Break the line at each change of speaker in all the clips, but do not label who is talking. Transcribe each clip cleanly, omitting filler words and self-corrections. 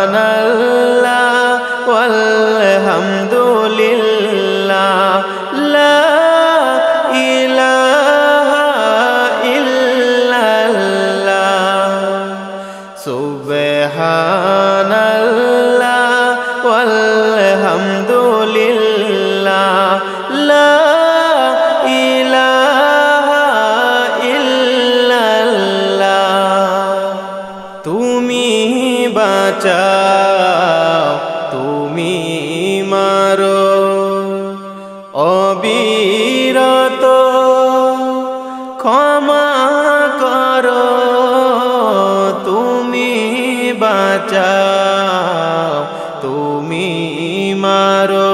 সুবহানাল্লাহ ওয়ালহামদুলিল্লাহ লা ইলাহা ইল্লাল্লাহ সুবহানাল্লাহ ওয়ালহামদুলিল্লাহ লা ইলাহা ইল্লাল্লাহ তুমি বাঁচাও তুমি মারো অবিরত ক্ষমা করো তুমি বাঁচাও তুমি মারো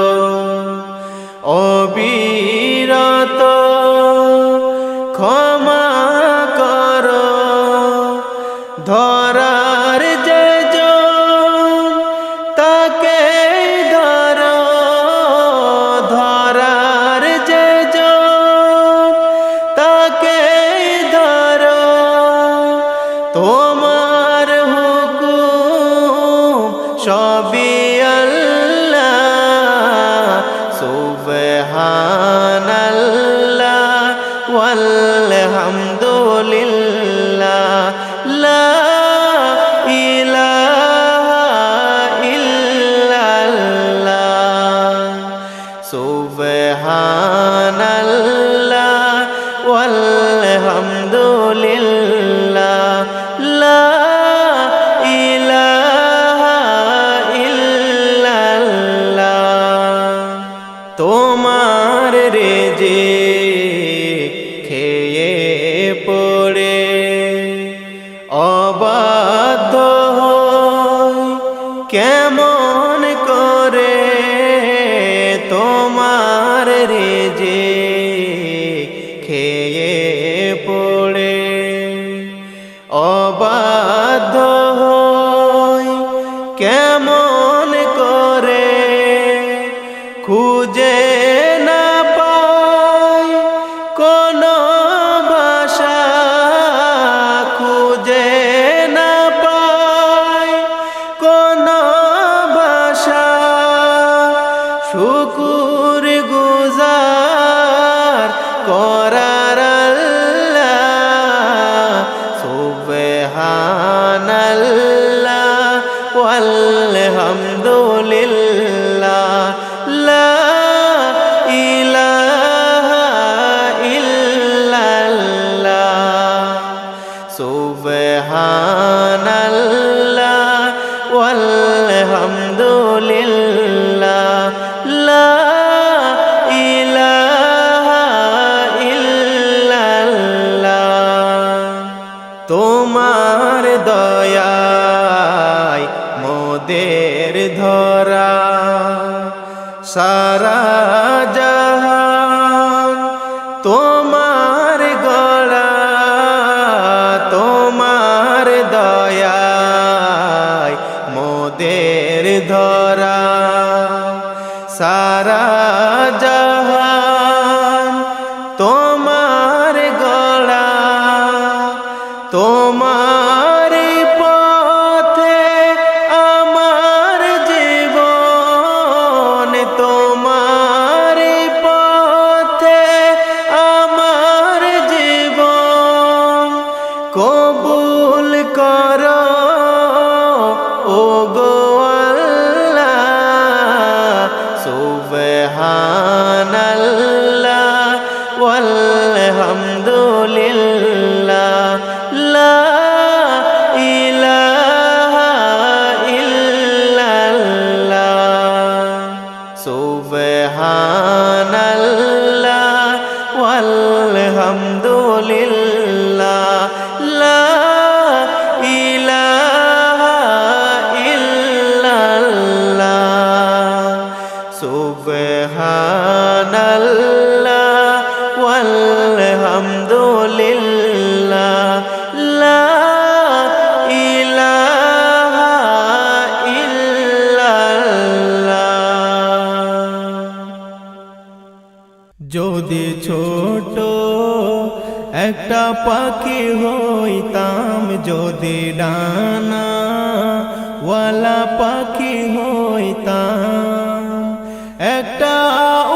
অবিরত ক্ষমা করো ধরার যে তাকে ধরো ধরার যে তাকে ধরো তোমার হুকুম সবই আল্লাহ সুবহানাল্লাহ ওয়ালহামদুলিল্লাহ লা ইলাহা ইল্লাল্লাহ সুবহানাল্লাহ ওয়ালহামদুলিল্লাহ লা ইলাহা ইল্লাল্লাহ তোমার রিজিক খেয়ে পড়ে অবাধ্য হই কেমন করে তোমার রিজিক খেয়ে পড়ে অবাধ্য হই কেমন করে খুঁজে না পাই কোনো ভাষা খুঁজে না পাই কোনো ভাষা শুকুর গুজার করার আল্লাহ সুবহানাল্লাহ ওয়ালহামদুলিল্লাহ লা ইলাহা ইল্লাল্লাহ সুবহানাল্লাহ ওয়ালহামদুলিল্লাহ লা ইলাহা ইল্লাল্লাহ তোমার দয়ায় মোদের ধরা সারা জাহান তোমার গলা তোমার দয়ায় মোদের ধরা সারা জাহান তোমার গলা তোমার পথে আমার জীবন তোমার পথে আমার জীবন কবুল করো ও গো আল্লাহ সুবহানাল্লাহ ওয়ালহামদুলিল্লাহ লা ইলাহা ইল্লাল্লাহ সুবহানাল্লাহ ওয়ালহামদুলিল্লাহ লা ইলাহা ইল্লাল্লাহ সুবহানাল্লাহ ওয়ালহামদুলিল্লাহ লা ইলাহা ইল্লাল্লাহ যদি ছোট একটা পাখি হইতাম যদি ডানা ওয়ালা পাখি হইতাম, একটা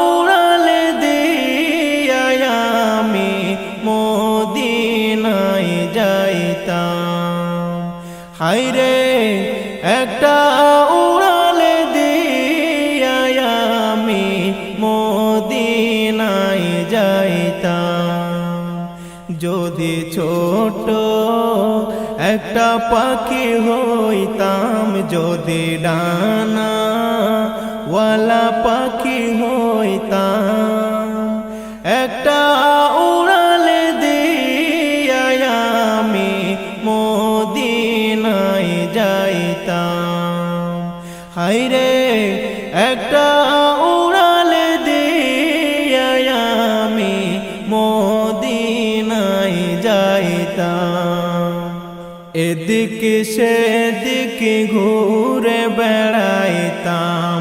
উড়ালে দিয়া আমি মদিনায় যাইতাম। হায়রে একটা উড়ালে দিয়া আমি মদিনায় যাইতাম। যদি ছোট একটা পাখি হইতাম, যদি ডানা ওয়ালা পাখি হইতাম, একটা উড়ালে দিয়া আমি মদিনায় যাইতাম। হায়রে একটা উড়ালে দিয়া আমি মদিনায় যাইতাম। এদিকে সেদিকে ঘুরে বেড়াইতাম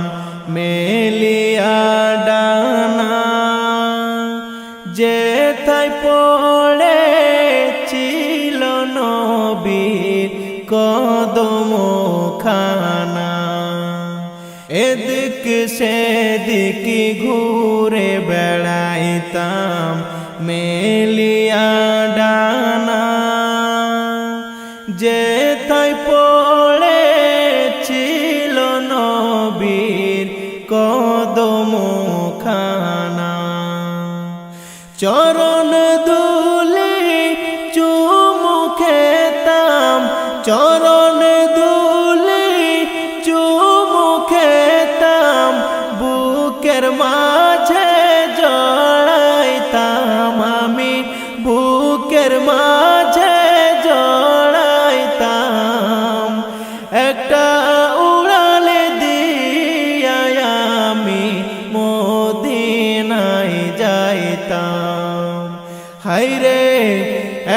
মেলিয়া ডানা, যেথায় পড়েছিল নবীর কদম খানা। এদিকে সেদিকে ঘুরে বেড়াইতাম মেলিয়া ডানা, যেথায় পড়েছিল নবীর কদম খানা। চরণ ধুলি চুমু খেতাম, চরণ ধুলি চুমু খেতাম, বুকের মাঝে জড়াইতাম আমি, বুকের মাঝে জড়াইতাম। একটা উড়ালে দিয়া আমি মদিনায় যাইতাম। হায়রে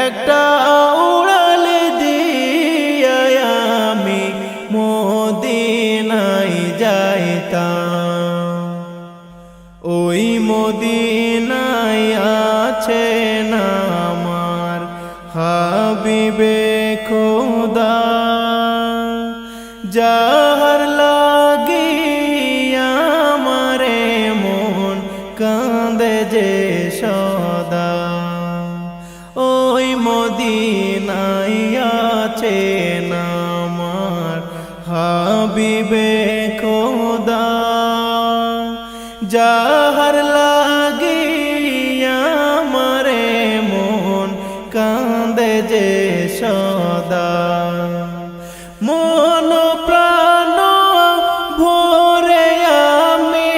একটা উড়ালে দিয়া আমি মদিনায় যাইতাম। ওই মদিনায় আছেন আমার হাবিবে খোদা, যাহার লাগিয়া আমারে মন কাঁদে যে সদা। ওই মদিনায় আছেন আমার হাবিবে খোদা, যাহার লাগিয়া আমারে মন কাঁদে যে সদা। মন প্রাণ ভরে আমি,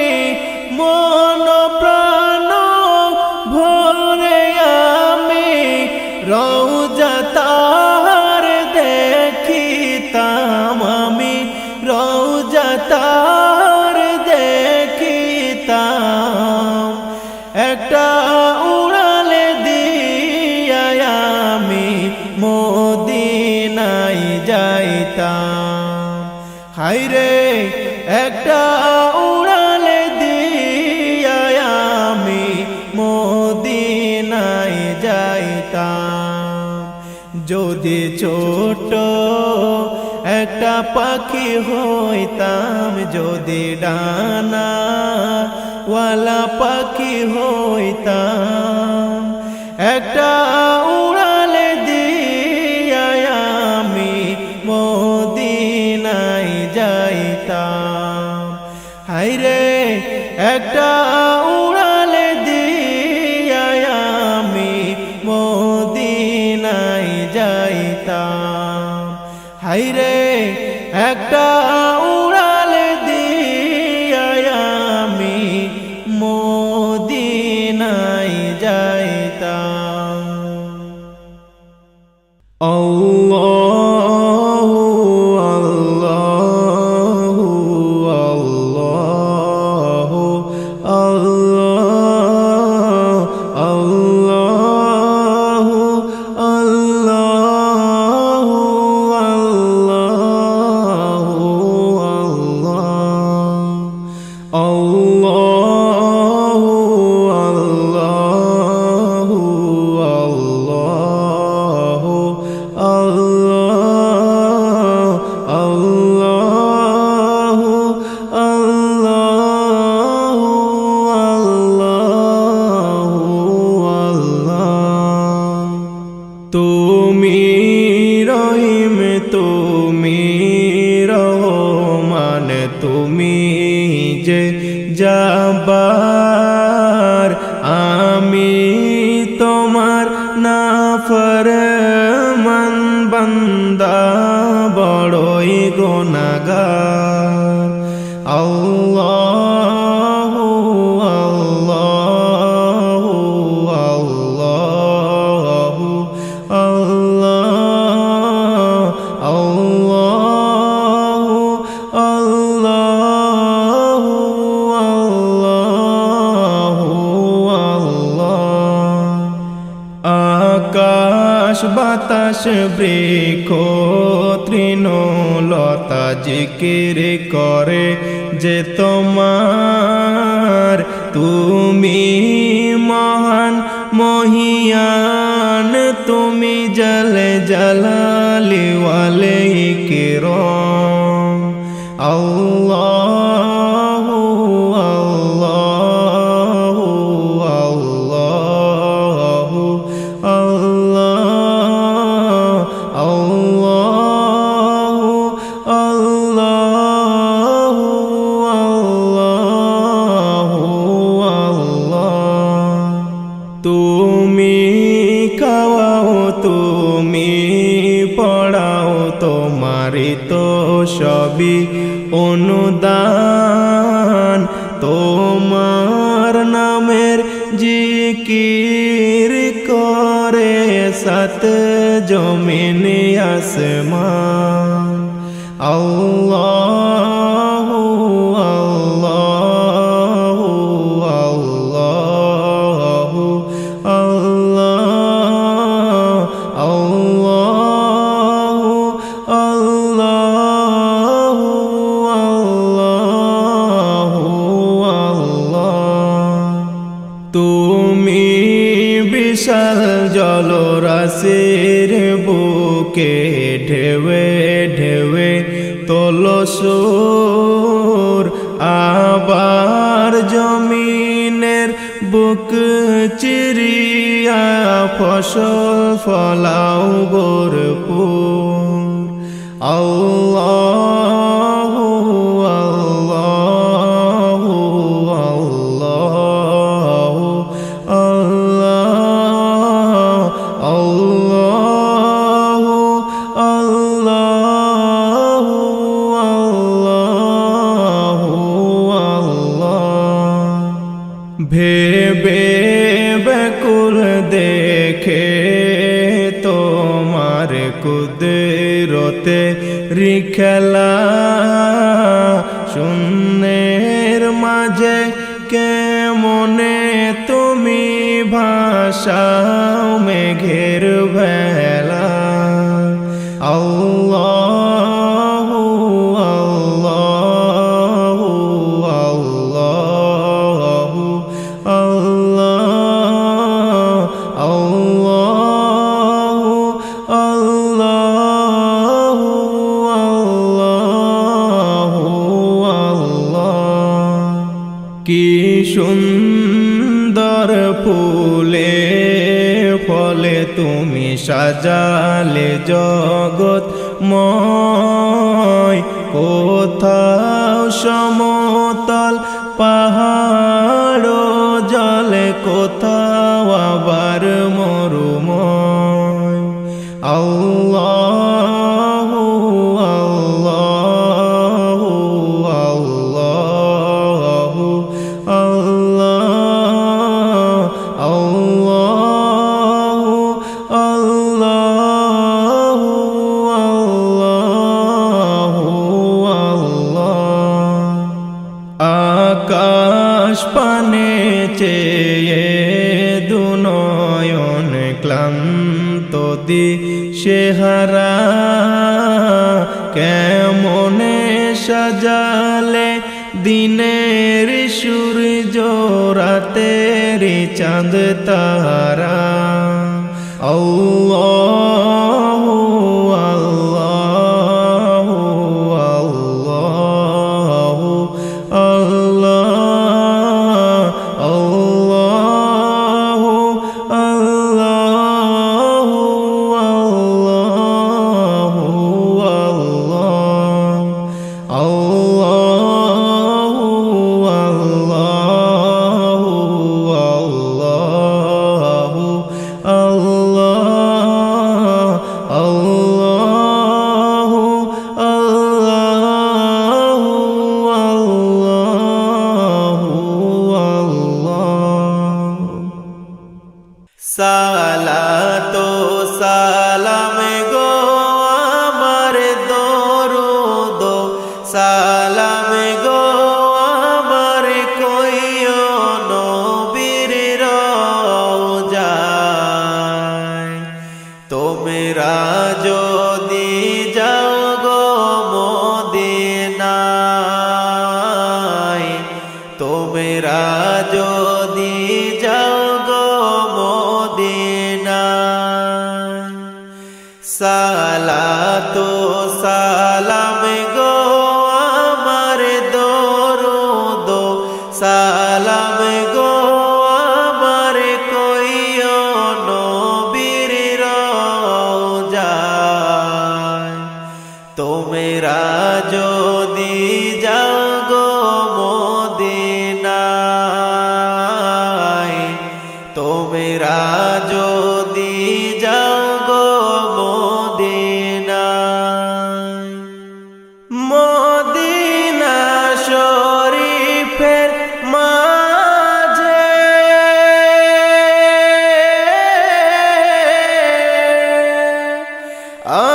মন প্রাণ ভরে আমি রওজা তার দেখিতাম আমি, রওজা তার দেখিতাম। একটা উড়ালে দিয়া আমি মদিনায় যাইতাম। হায়রে একটা উড়ালে দিয়া আমি মদিনায় যাইতাম। যদি ছোট একটা পাখি হইতাম, যদি ডানা ওয়ালা পাখি হইতাম, একটা উড়ালে দিয়া আমি মদিনায় যাইতাম। হায়রে একটা উড়ালে দিয়া আমি মদিনায় যাইতাম। হায়রে একটা উড়ালে দিয়া আমি মদিনায় যাইতাম। আল্লাহু আল্লাহু আল্লাহু আল্লাহু আল্লাহু আল্লাহু বড়ই গুনাহগার। আল্লাহু আল্লাহু আল্লাহু আল্লাহ আল্লাহু আল্লাহু আল্লাহু আল্লাহ। আকাশ বাতাস বৃক্ষ তৃণলতা জিকির করে যে তোমার, তুমি মহান মহিয়ান, তুমি জলে জালালি ওয়ালে ইকরাম। আল্লাহু আল্লাহু আল্লাহু আল্লাহ আল্লাহু আল্লাহু আল্লাহু আল্লাহ। তুমি খাওয়াও তুমি পড়াও, তোমারই তো সবই অনুদান, তোমার নামের জিকির করে সাত জমিন আসমান। আল্লাহু আল্লাহু আল্লাহু আল্লাহ আল্লাহু আল্লাহু আল্লাহু আল্লাহ। তুমি বিশাল জলরাশির বুকে ঢেউে ঢেউে তলসুর, আবার জমিনের বুক চিরিয়া ফসল ফলাও ভরপুর। আল্লাহু আল্লাহু আল্লাহু আল্লাহ আল্লাহু আল্লাহু আল্লাহু আল্লাহ। ভেবে ব্যাকুল দেখে তোমার কুদরতে রিখেলা, শূন্যের মাঝে কেমনে তুমি ভাষাও মেঘের ভেলা। আল্লাহু আল্লাহু আল্লাহু আল্লাহ আল্লাহু আল্লাহু আল্লাহু আল্লাহ। কি সুন্দর ফুলে ফলে তুমি সাজালে জগৎ ময়, কোথাও সমতল পাহাড় জলে, কোথাও আবার মরুময়। আল্লাহু আল্লাহু আল্লাহু আল্লাহ আল্লাহু আল্লাহু আল্লাহু আল্লাহ। আকাশ পানে চেয়ে দুনয়ন ক্লান্ত দিশেহারা, কেমনে সাজালে দিনের সূর্য রাতের চাঁদ তারা। আল্লাহু আল্লাহু আল্লাহু আল্লাহ আল্লাহু আল্লাহু আল্লাহু আল্লাহ আল্লাহু আল্লাহু আল্লাহু আল্লাহ সালাম গো আমার কইও নবীর রওজায়। তোমরা যদি যাও গো মদিনায়, তোমরা যদি যাও গো মদিনায়, সালাতু সালাম গো আমার দরুদ সালাম গো আমার কইও নবীর রওজায়। তোমরা যদি যাও গো মদিনায়, তোমরা যদি যাও গো মদিনায়, মদিনা শরীফের মাঝে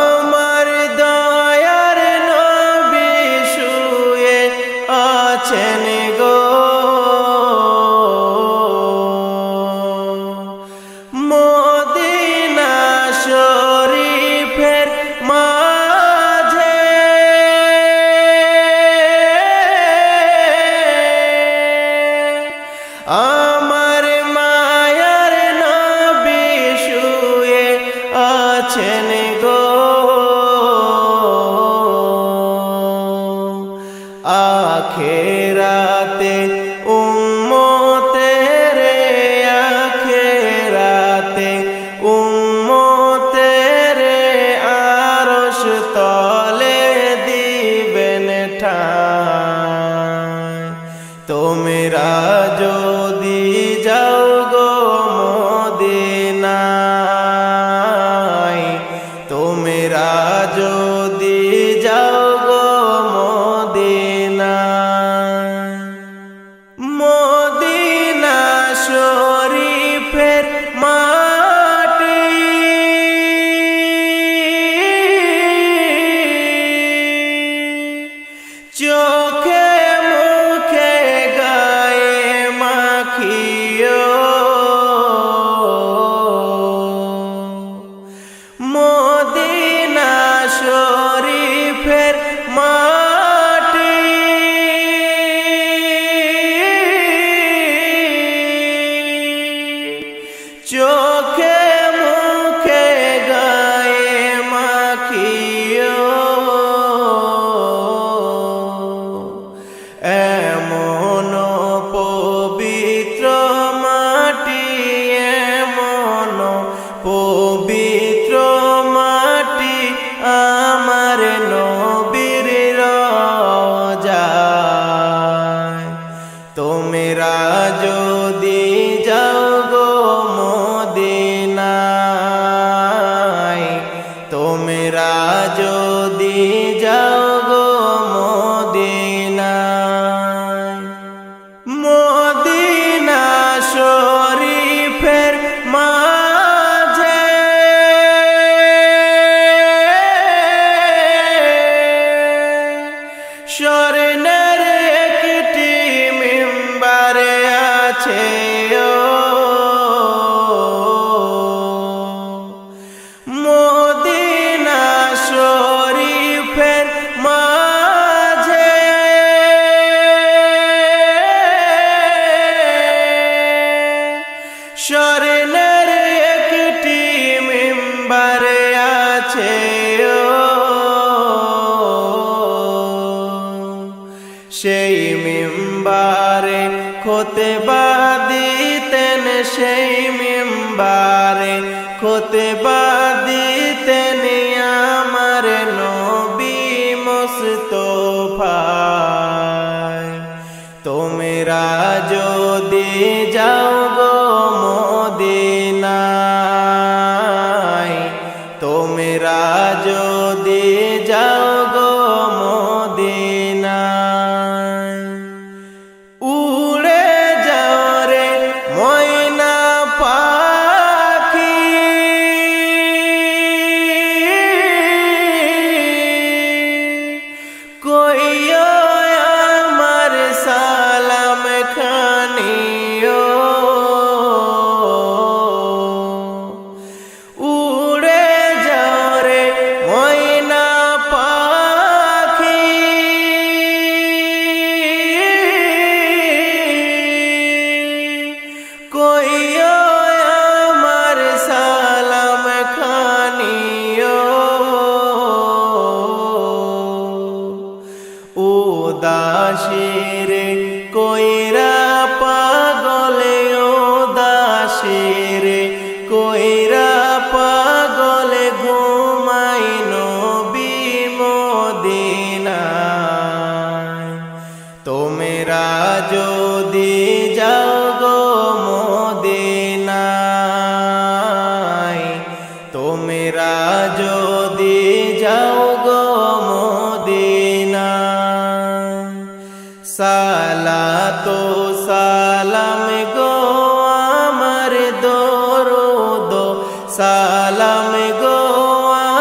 আমার দয়ার নবী শুয়ে আছেন গো। মদিনা শরীফের মাঝে আমার মায়ার নবী শুয়ে আছেন গো। আখেরাতে উম্মতের আখেরাতে উম্মতের আরশ তলে দিবেন ঠাঁই। তোমরা যদি যাও গো মদিনায়, তোমরা যদি যাও গো মদিনায়, মদিনা শরীফের মাটি চোখে মুখে গায়ে মাখিও। মদিনা শরীফের মাটি চোখে মুখে গায়ে মাখিও। এমন পবিত্র মাটি, এমন পবিত্র মাটি আমার নবীর রওজায়। তোমরা যদি যাও গো মদিনায়, তোমরা যদি যাও গো মদিনায়, মদিনা শরীফের মাঝে স্বর্ণের একটি মিম্বার আছে মদিনা শরীফের মাঝে। স্বর্ণের একটি মিম্বার আছে সেই মিম্বারে খুতবা দিতেন, সেই মিম্বারে খুতবা দিতেন আমার নবী মুস্তাফা। তোমরা যদি যাও গো মদিনায়, তোমরা যদি যাও গো মদিনায়, উড়ে যাও রে ময়না পাখি, কইও উদাসীরে কইরা পাগলে উদাসীরে কইরা পাগলে ঘুমাই নবী মদিনায়। তোমরা যদি যাও গো মদিনায়, তোমরা যদি যাও গো মদিনায়, সালাতু সালাম গো আমার দরুদ সালাম গো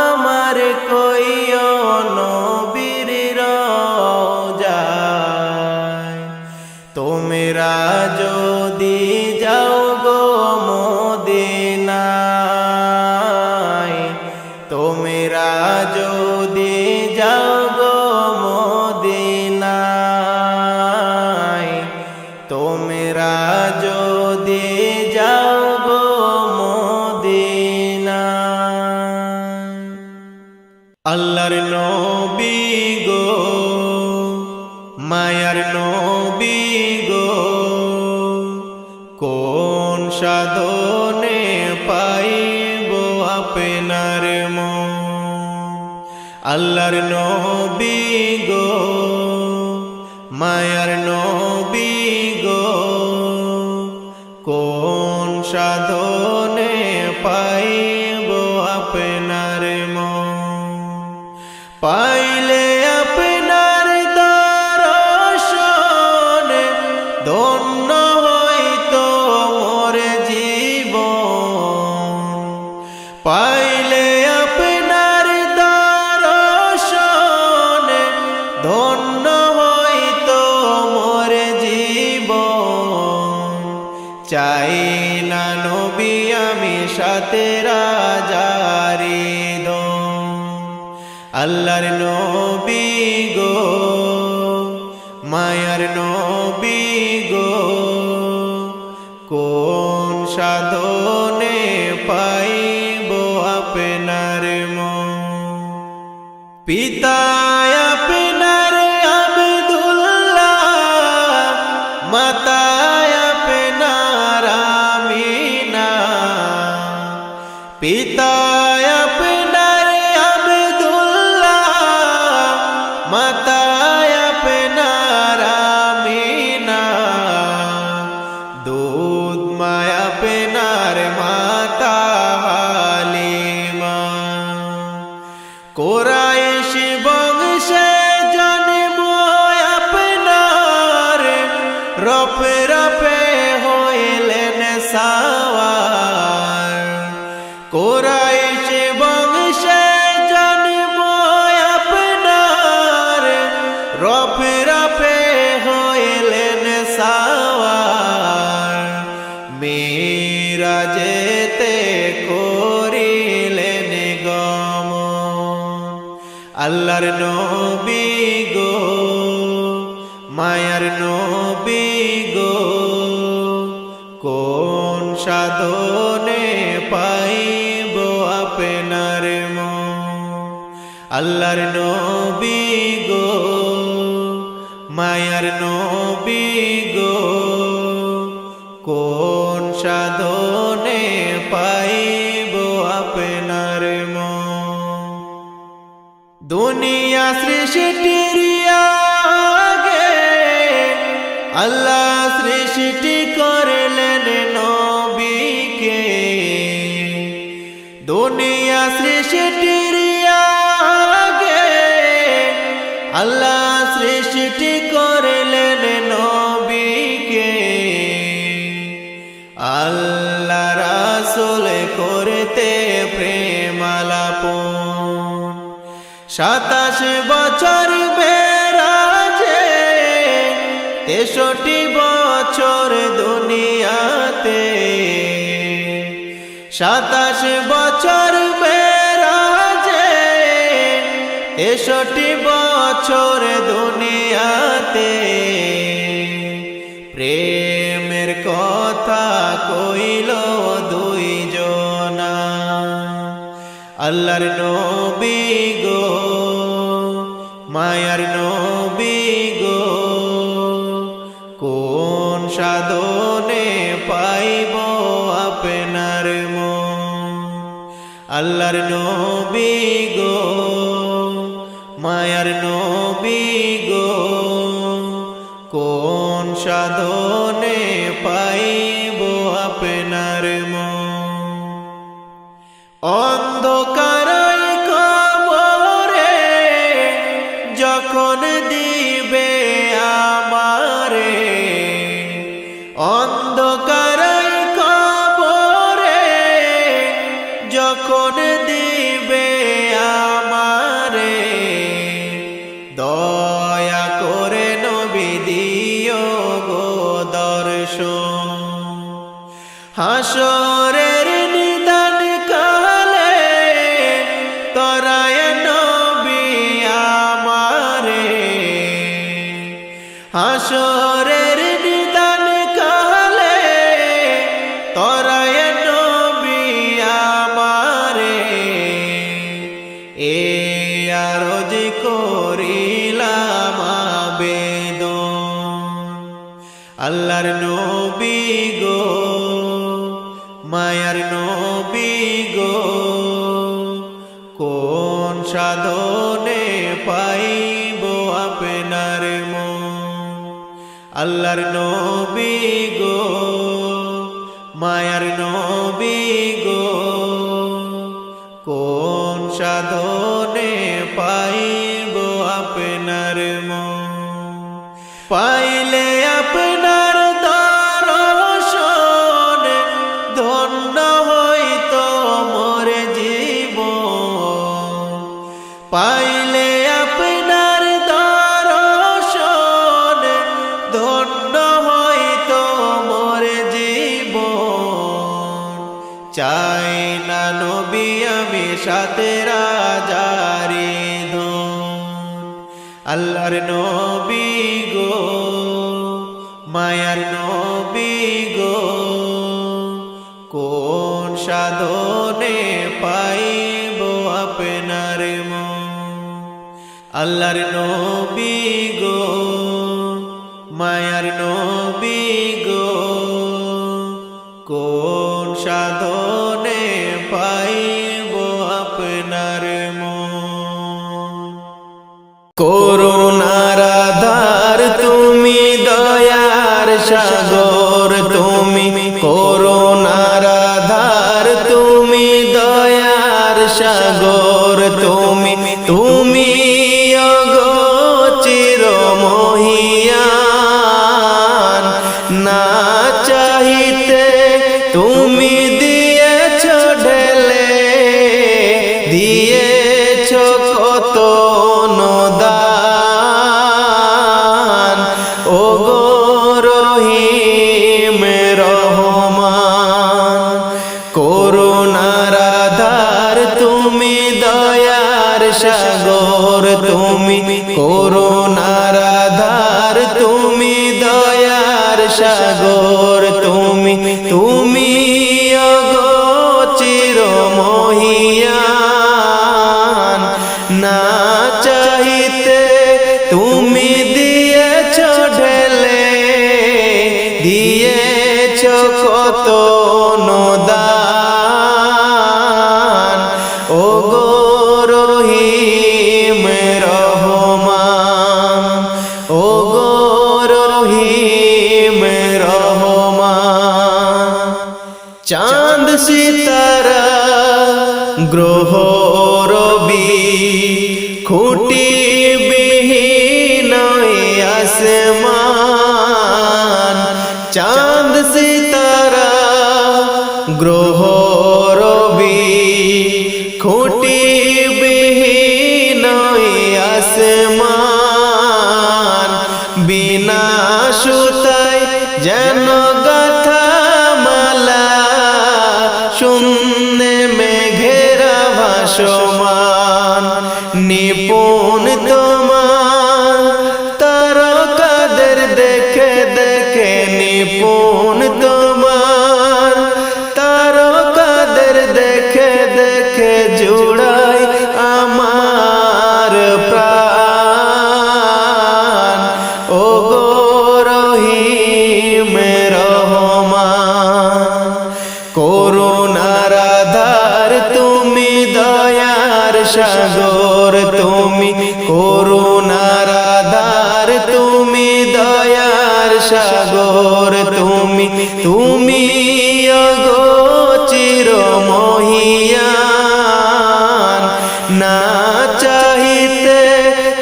আমার কইও নবীর রওজায়। তোমরা যদি যাও গো মদিনায়, তোমরা যদি যাও গো মদিনায়, তোমরা যদি যাও গো মদিনায়। আল্লাহর নবী গো মায়ার নবী গো, কোন সাধনে পাইব আপনার মন। আল্লাহর নবী গো মায়ার নবী গো, কোন সাধনে পাইব আপনার মন। পাইলে আপনার দর্শন ধন্য হইতো মোর জীবন। পাইলে আপনার দর্শন ধন্য হইতো মোর জীবন। চাই না নবী আমি সাথে রাজারি দন। আল্লাহর নবী গো মায়ার নবী গো, কোন সাধনে পাইব আপনার মন। পিতা আপনার আব্দুল্লাহ, মাতা আপনার আমিনা। পিতা আপনার আব্দুল্লাহ, মাতা আপনার আমিনা। দুধ মায়া আপনার মাতা হালিমা। কুরাইশ বংশে জন্ম আপনার, রপে রপে হইলেন সাওয়ার। কুরাইশ বংশে জন্ম আপনার, রপে রপে হইলেন সাওয়ার। মিরাজেতে করিলেন গমন। আল্লাহর নবী গো মায়ার নবী গো, কোন সাধনে পাইব আপনার মন। আল্লাহর নবী গো মায়ার নবী গো, কোন সাধনে পাইব আপনার মন। দুনিয়া সৃষ্টির আগে আল্লাহ সৃষ্টি করলেন নবীকে। দুনিয়া সৃষ্টির আগে আল্লাহ সৃষ্টি করলেন নবীকে। আল্লাহ রাসূল করতে প্রেমালাপন। 27 বছর মেরাজে, 63 বছর দুনিয়াতে। 27 বছর মেরাজে, 63 বছর দুনিয়াতে। প্রেমের কথা কইল দুইজনা। আল্লাহর নবী গো মায়ার নবী গো, আল্লাহর নবী গো মায়ার নবী গো কোন সাধনে পাইব আপনার মন অন্ধকারাই কবরে যখন দিবে আমারে অন্ধকারাই কবরে যখন দিবে আমারে দয়া করে নবী দিও গো দর্শন হাসরের নিদান কালে তরায় নবী আমারে হাসরের নিদান কালে তরায় নবী আমারে এ আরজ করিলাম আবেদন আল্লাহর নবী গো মায়ার নবী গো কোন সাধনে পাইব আপনার মন আল্লাহর নবী গো মায়ার নবী গো কোন সাধনে পাইব আপনার মন পাইলে আপনার দর্শন ধন্য হইতো মোর জীবন পাইলে আপনার দর্শন ধন্য হইতো মোর জীবন চাই না নবী আমি সাথে রাজারি ধন আল্লাহর নবী গো মায়ার নবী গো কোন সাধনে পাইব আপনার মন আল্লাহর নবী গো মায়ার নবী গো কোন সাধনে পাইব আপনার মন করুণার আধার তুমি দয়ার সাগর তুমি করুণার আধার তুমি দয়ার সাগর তুমি তুমি অগোচর মহিয়ান না চাহিতে তুমি দিয়েছ ঢেলে দিয়েছ কত নদান ও গো রহিম রহমান করুণার আধার তুমি দয়ার সাগর তুমি করুণার আধার তুমি দয়ার সাগর তুমি তুমি অগোচর মহিয়ান না চাহিতে তুমি দিয়েছ ঢেলে দিয়েছ কত নদান ও গো রহিম রহমান ও গো রহিম রহমান চাঁদ সিতারা গ্রহ রবি খুঁটি বিহীন আসমান চাঁদ সিতারা গ্রহ রবি খুঁটি বিহীন আসমান বিনা সুতায় যেন গাথা মালা শূন্য মেঘেরা ভাসমান নিপুণ তোমার তারকাদের দেখে দেখে নিপুণ তোমার তারকাদের দেখে দেখে জুড়াই আমার প্রাণ করুণার আধার তুমি, দয়ার সাগর তুমি, তুমি ওগো চিরমহিয়ান। না চাহিতে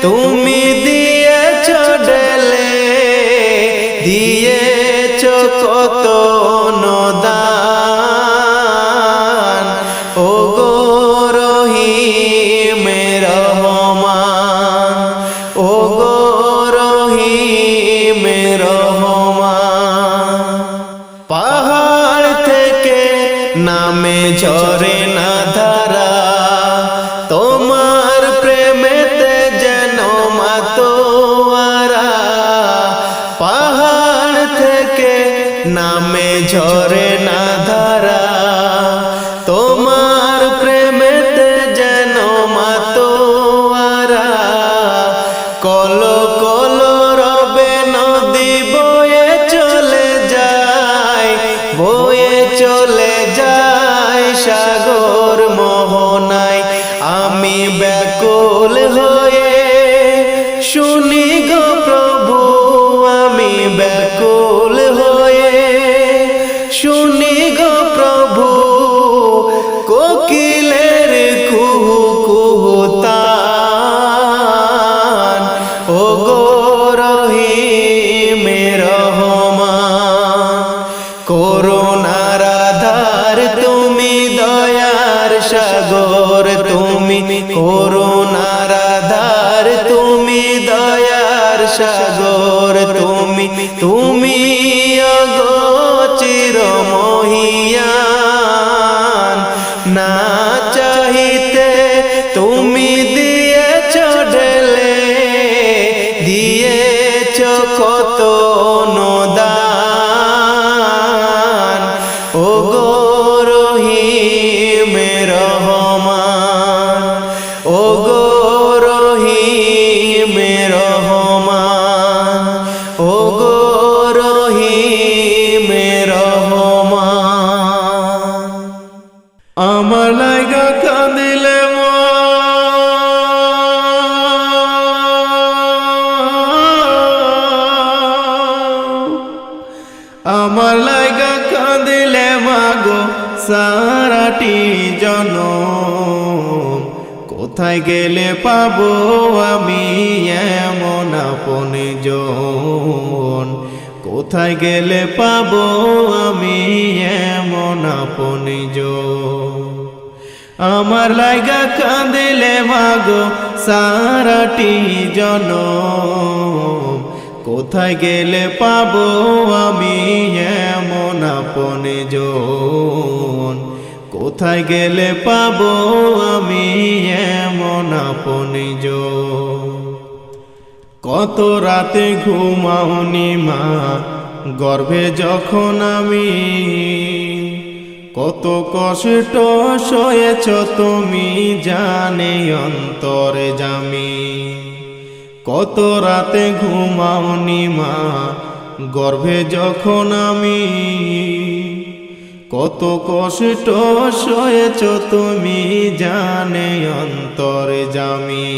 তুমি দিয়েছ ঢেলে, দিয়েছ কত অনুদান। ওগো রহিম রহমান, ওগো রহিম রহমান। পাহাড় থেকে নামে ঝরে না ধারা, তোমার প্রেমেতে যেন মাতোয়ারা। পাহাড় থেকে নামে ঝরে না ধারা, তোমার প্রেমেতে যেন মাতোয়ারা। কল কল রবে নদী বয়ে চলে যায়, বয়ে চলে যায় সাগর মোহনায়। আমি ব্যাকুল হয়ে শুনি গো প্রভু, আমি ব্যাকুল হয়ে শুনি গো প্রভু, কোকিলের কুহু কুহু তান। ওগো রহিম রহমান, করুণার আধার তুমি, দয়ার সাগর তুমি, করুণার আধার তুমি, দয়ার সাগর তুমি, তুমি ওগো চিরমহিয়ান। না চাহিতে তুমি দিয়েছ ঢেলে, দিয়েছ কত অনুদান। ওগো রহিম রহমান, ওগো রহিম রহমান, ওগো রহিম রহমান। আমার লাইগা কাঁদিলে আমার লাইগা কাঁদিলে মাগো সারাটি জনম। কোথায় গেলে পাবো আমি এমন আপনজন, কোথায় গেলে পাবো আমি এমন আপনজন। আমার লাইগা কাঁদিলে মাগো সারাটি জনম। কোথায় গেলে পাবো আমি এমন আপনজন, কোথায় গেলে পাবো আমি এমন আপনজন। কত রাতে ঘুমাওনি মা গর্ভে যখন আমি, কত কষ্ট সয়েছ তুমি জানে অন্তরে জামি। কত রাতে ঘুমাওনি মা গর্ভে যখন আমি, কত কষ্ট সয়েছ তুমি জানে অন্তরে জামি।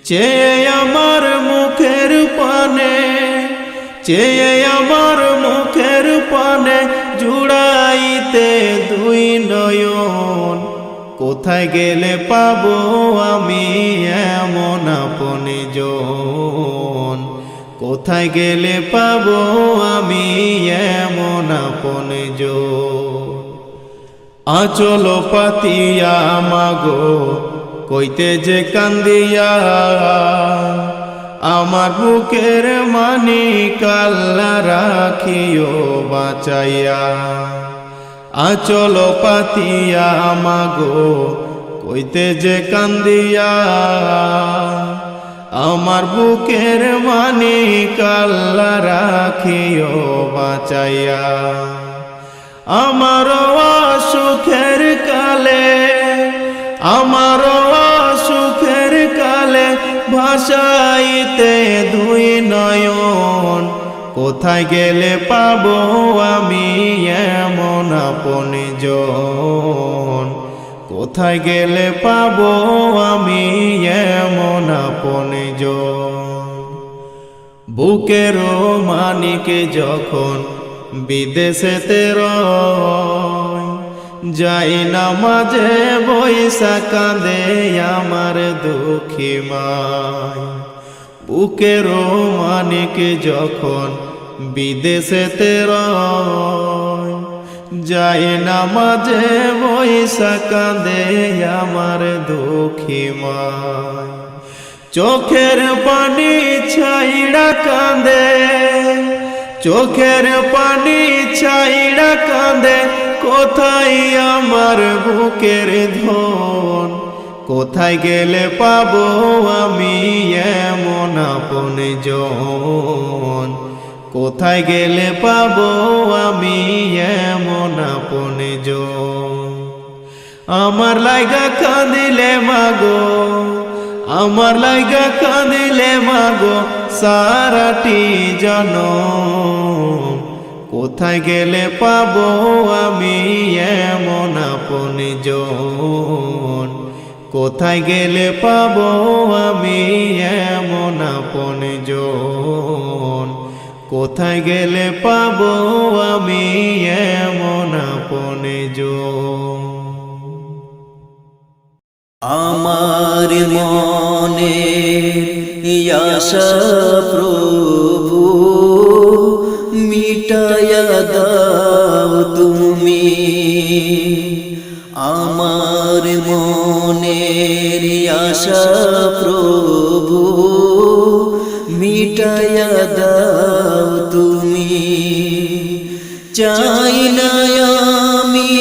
চেয়ে আমার মুখের পানে, চেয়ে আমার মুখের পানে জুড়াইতে দুই নয়ন। কোথায় গেলে পাবো আমি এমন আপনজন, কোথায় গেলে পাবো আমি এমন আপনজন। আঁচল পাতিয়া মাগো কইতে যে কান্দিয়া, আমার বুকের মানি কাল্লা রাখিও বাঁচাইয়া। আঁচল পাতিয়া মাগো কইতে যে কান্দিয়া, আমার বুকের মানি কাল্লা রাখিও বাঁচাইয়া। আমার সুখের কালে, আমার সুখের কালে ভাসাইতে দুই নয়ন। কোথায় গেলে পাবো আমি এমন আপনজন, কোথায় গেলে পাবো আমি এমন আপনজন? বুকের মানিকে যখন বিদেশেতে রয়, যাই না মাঝে বৈশা কাঁদে আমার দুঃখী মায়। বুকের মানিকে যখন বিদেশেতে রয়, যাই না মাঝে বৈশা কাঁদে আমার দুঃখী মায়। চোখের পানি ছাইড়া কাঁদে, চোখের পানি ছাইড়া কাঁদে, কোথায় আমার বুকের ধন? কোথায় গেলে পাবো আমি এমন আপনজন? কোথায় গেলে পাবো আমি এমন আপনজন? আমার লাইগা কাঁদিলে মাগো, আমার লাইগা কাঁদিলে মাগো সারাটি জনম। কোথায় গেলে পাবো আমি এমন আপনজন? কোথায় গেলে পাবো আমি এমন আপনজন? কোথায় গেলে পাবো আমি এমন আপনজন?
আমার মনে আশা প্রভু মিটায়া দাও তুমি। আমার মনের আশা প্রভু মিটায়া দাও তুমি। চাই না আমি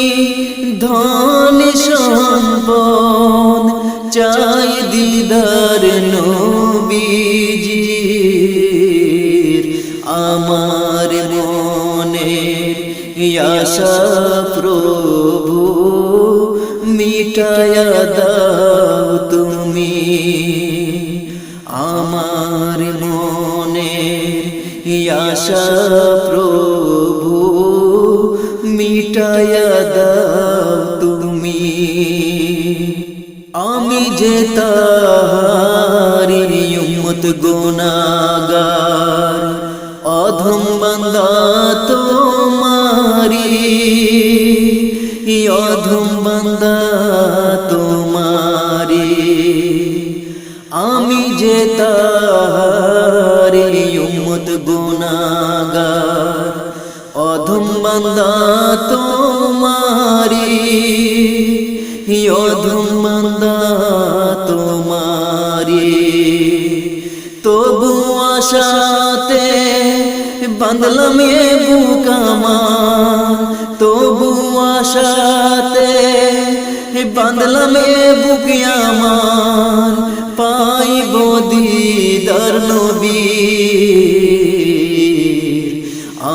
ধন সম্পদ, চাই দিদার নবীজির। আমার মনের আশা প্রভু মিটায়া দাও তুমি। আমার মনের আশা প্রভু মিটায়া দাও তুমি। আমি যে তাহারি উম্মত গুনাহগার, অধম বান্দা তোমারি, অধম বান্দা তোমারি। আমি যে তাহারি উম্মত গুনাহগার, অধম বান্দা তোমারি, অধম বান্দা তোমারি। তবু আশাতে বাঁধলাম এ বুক আমার, তবু আশাতে বাঁধলাম এ বুক আমার। পাইব দিদার নবীর।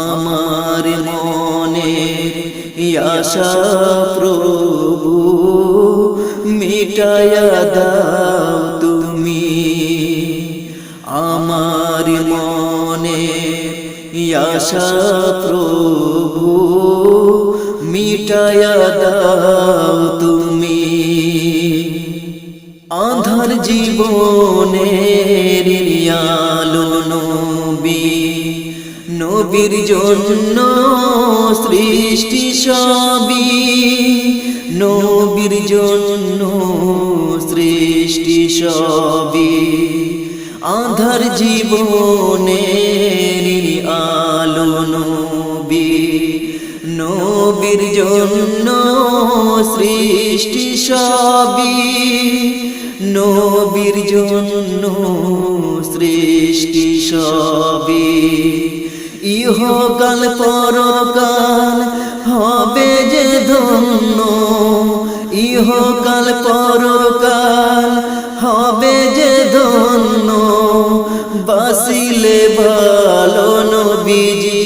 আমার মনের আশা প্রভু মিটায়া দাও তুমি। আমার মনের আশা প্রভু মিটায়া দাও তুমি। আঁধার জীবনের আলো নবী, নবীর জন্য সৃষ্টি সবই, নবীর জন্য সৃষ্টি সবই। আঁধার জীবনের আলো নবী, নবীর জন্য সৃষ্টি সবই, নবীর জন্য সৃষ্টি সবই। ইহকাল পরকাল হবে যে ধন্য, ইহকাল পরকাল হবে যে ধন্য। বাসিলে ভালো নবীজি।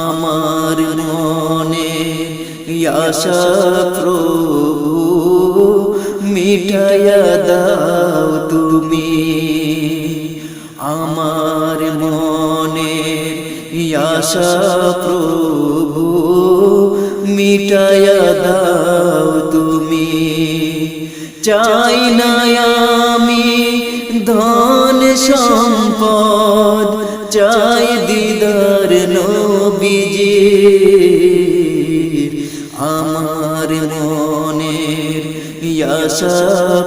আমার মনে আশা প্রভু মিটায়া দাও তুমি। আমার মনের আশা প্রভু মিটায়া দাও তুমি। চাই না আমি ধন সম্পদ, চাই দিদার নবীজির। আমার মনের আশা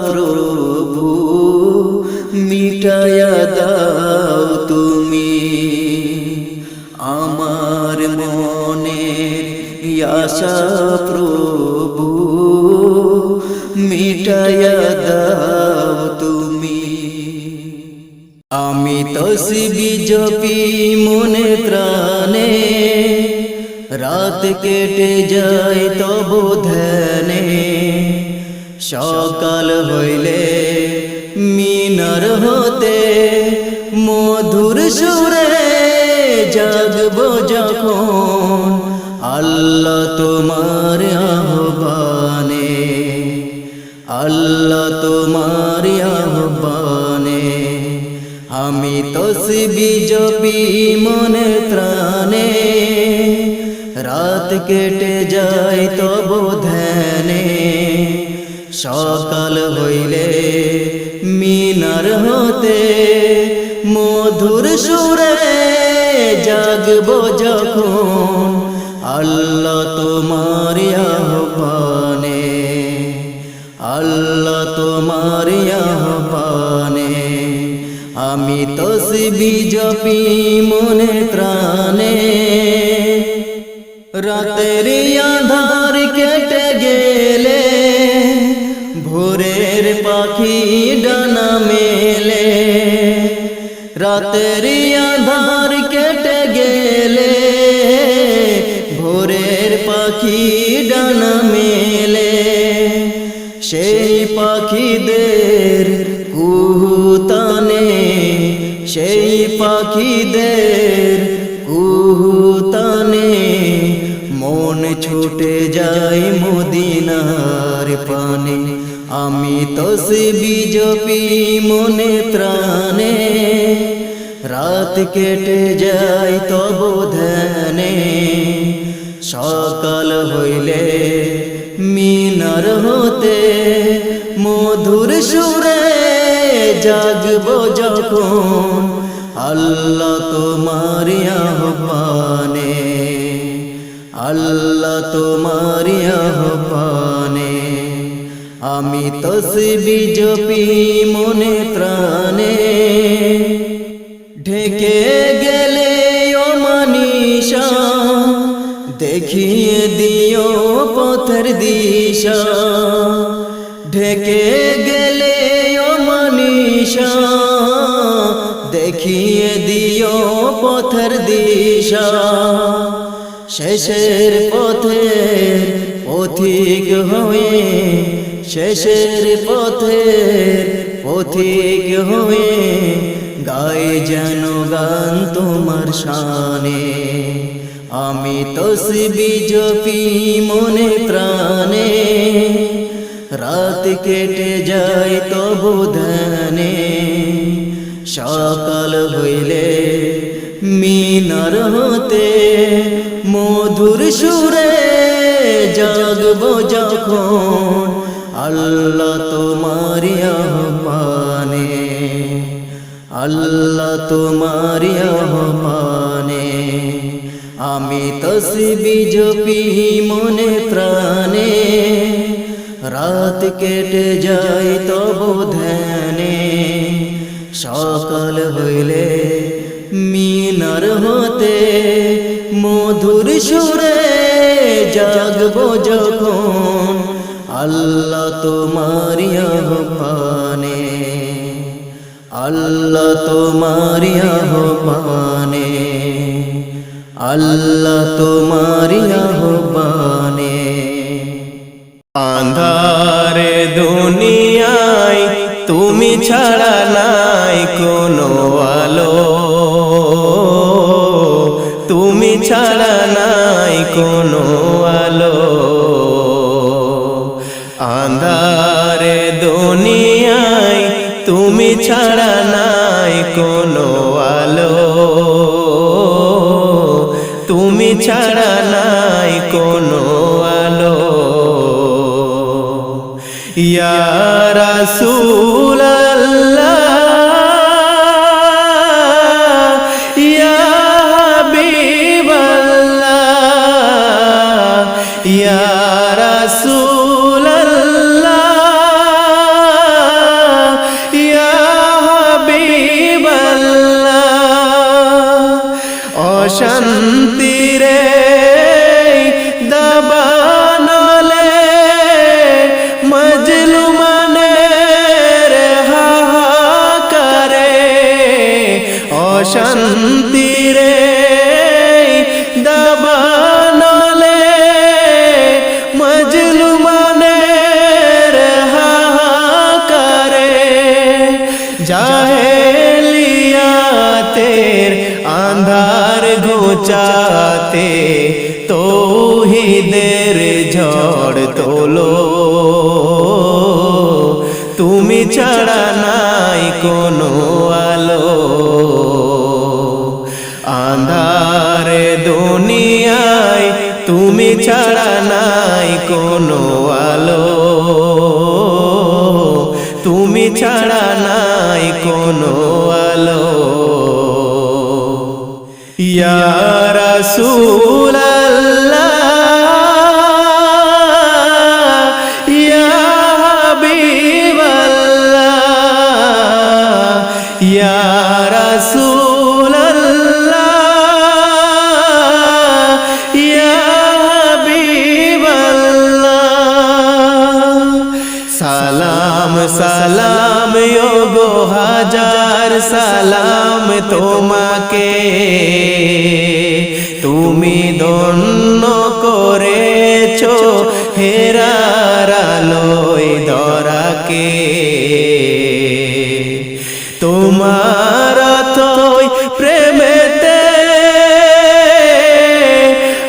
প্রভু মিটায়া দাও তুমি। আমার মনের আশা প্রভু মিটায়া দাও তুমি। আমি তসবিহ জপি মনে প্রাণে, রাত কেটে যায় তব ধ্যানে। সকাল হইলে মিনার হতে মধুর সুরে জাগব যখন, আল্লাহ তোমার আহ্বানে, আল্লাহ তোমার আহ্বানে। আমি তসবিহ জপি মনে প্রাণে, রাত কেটে যায় তব ধ্যানে। সকাল হইলে মিনার হতে মধুর সুরে জাগব যখন, আল্লাহ তোমার আহ্বানে, আল্লাহ তোমার আহ্বানে। আমি তসবিহ জপি মনে প্রাণে, রাতের আঁধার কেটে গেলে ভোরের পাখি ডানা মেলে। রাতের আঁধার কেটে গেলে ভোরের পাখি ডানা মেলে। সেই পাখিদের কুহুতানে, সেই পাখিদের কুহুতানে মন ছুটে যায় মদিনার পানে। আমি তসবিহ জপি মনে প্রাণে, রাত কেটে যায় তব ধ্যানে। সকাল হইলে মিনার হতে মধুর সুরে জাগব যখন, আল্লাহ তোমার আহ্বানে, আল্লাহ তোমার আহ্বানে। আমি তসবিহ জপি মনে প্রাণে, ঢেকে গেলে ও মানিশা দেখিয়ে দিও পথের দিশা। ঢেকে গেলে ও মানিশা দেখিয়ে দিও পথের দিশা। শেষের পথের পথিক হয়ে, শেষের পথের পথিক হয়ে গায়ে যেন গান তোমার শানে। আমি তসবিহ জপি মনে প্রাণে, রাত কেটে যায় তব ধ্যানে। সকাল হইলে মিনার হতে মধুর সুরে জাগব যখন, আল্লাহ তোমার আহ্বানে, আল্লাহ তোমার আহ্বানে। আমি তসবিহ জপি মনে প্রাণে, রাত কেটে যায় তব ধ্যানে। সকাল হইলে মিনার হতে মধুর সুরে জাগব যখন, আল্লাহ তোমার আহ্বানে, আল্লাহ তোমার আহ্বানে, আল্লাহ তোমার আহ্বানে।
আন্ধারে দুনিয়ায় তুমি ছাড়া নাই কোনো আলো, তুমি ছাড়া নাই কোনো আলো। আন্ধারে দুনিয়ায় তুমি ছাড়া নাই কোনো আলো, তুমি ছাড়া নাই কোনো রাসূলাল্লাহ ইয়া হাবিবাল্লাহ ইয়া রাসূলাল্লাহ ইয়া হাবিবাল্লাহ অশান্তিরে দাবানলে মজলুমানের হাহাকারে অশান্তিরে দাবানলে মজলুমানের হাহাকারে জাহেলিয়াতের আন্ধার ঘুচাতে তৌহিদের ঝড় তোলো তুমি ছাড়া নাই কোনো আলো আন্ধার দুনিয়ায় তুমি ছাড়া নাই কোনো আলো তুমি ছাড়া নাই কোনো আলো ইয়া রাসূলাল্লাহ ইয়া হাবিবাল্লাহ ইয়া রাসূলাল্লাহ ইয়া হাবিবাল্লাহ সালাম সালাম গো হাজার সালাম তোমাকে তুমি ধন্য করেছো হেরার আলোয় ধরাকে তোমার অথই প্রেমেতে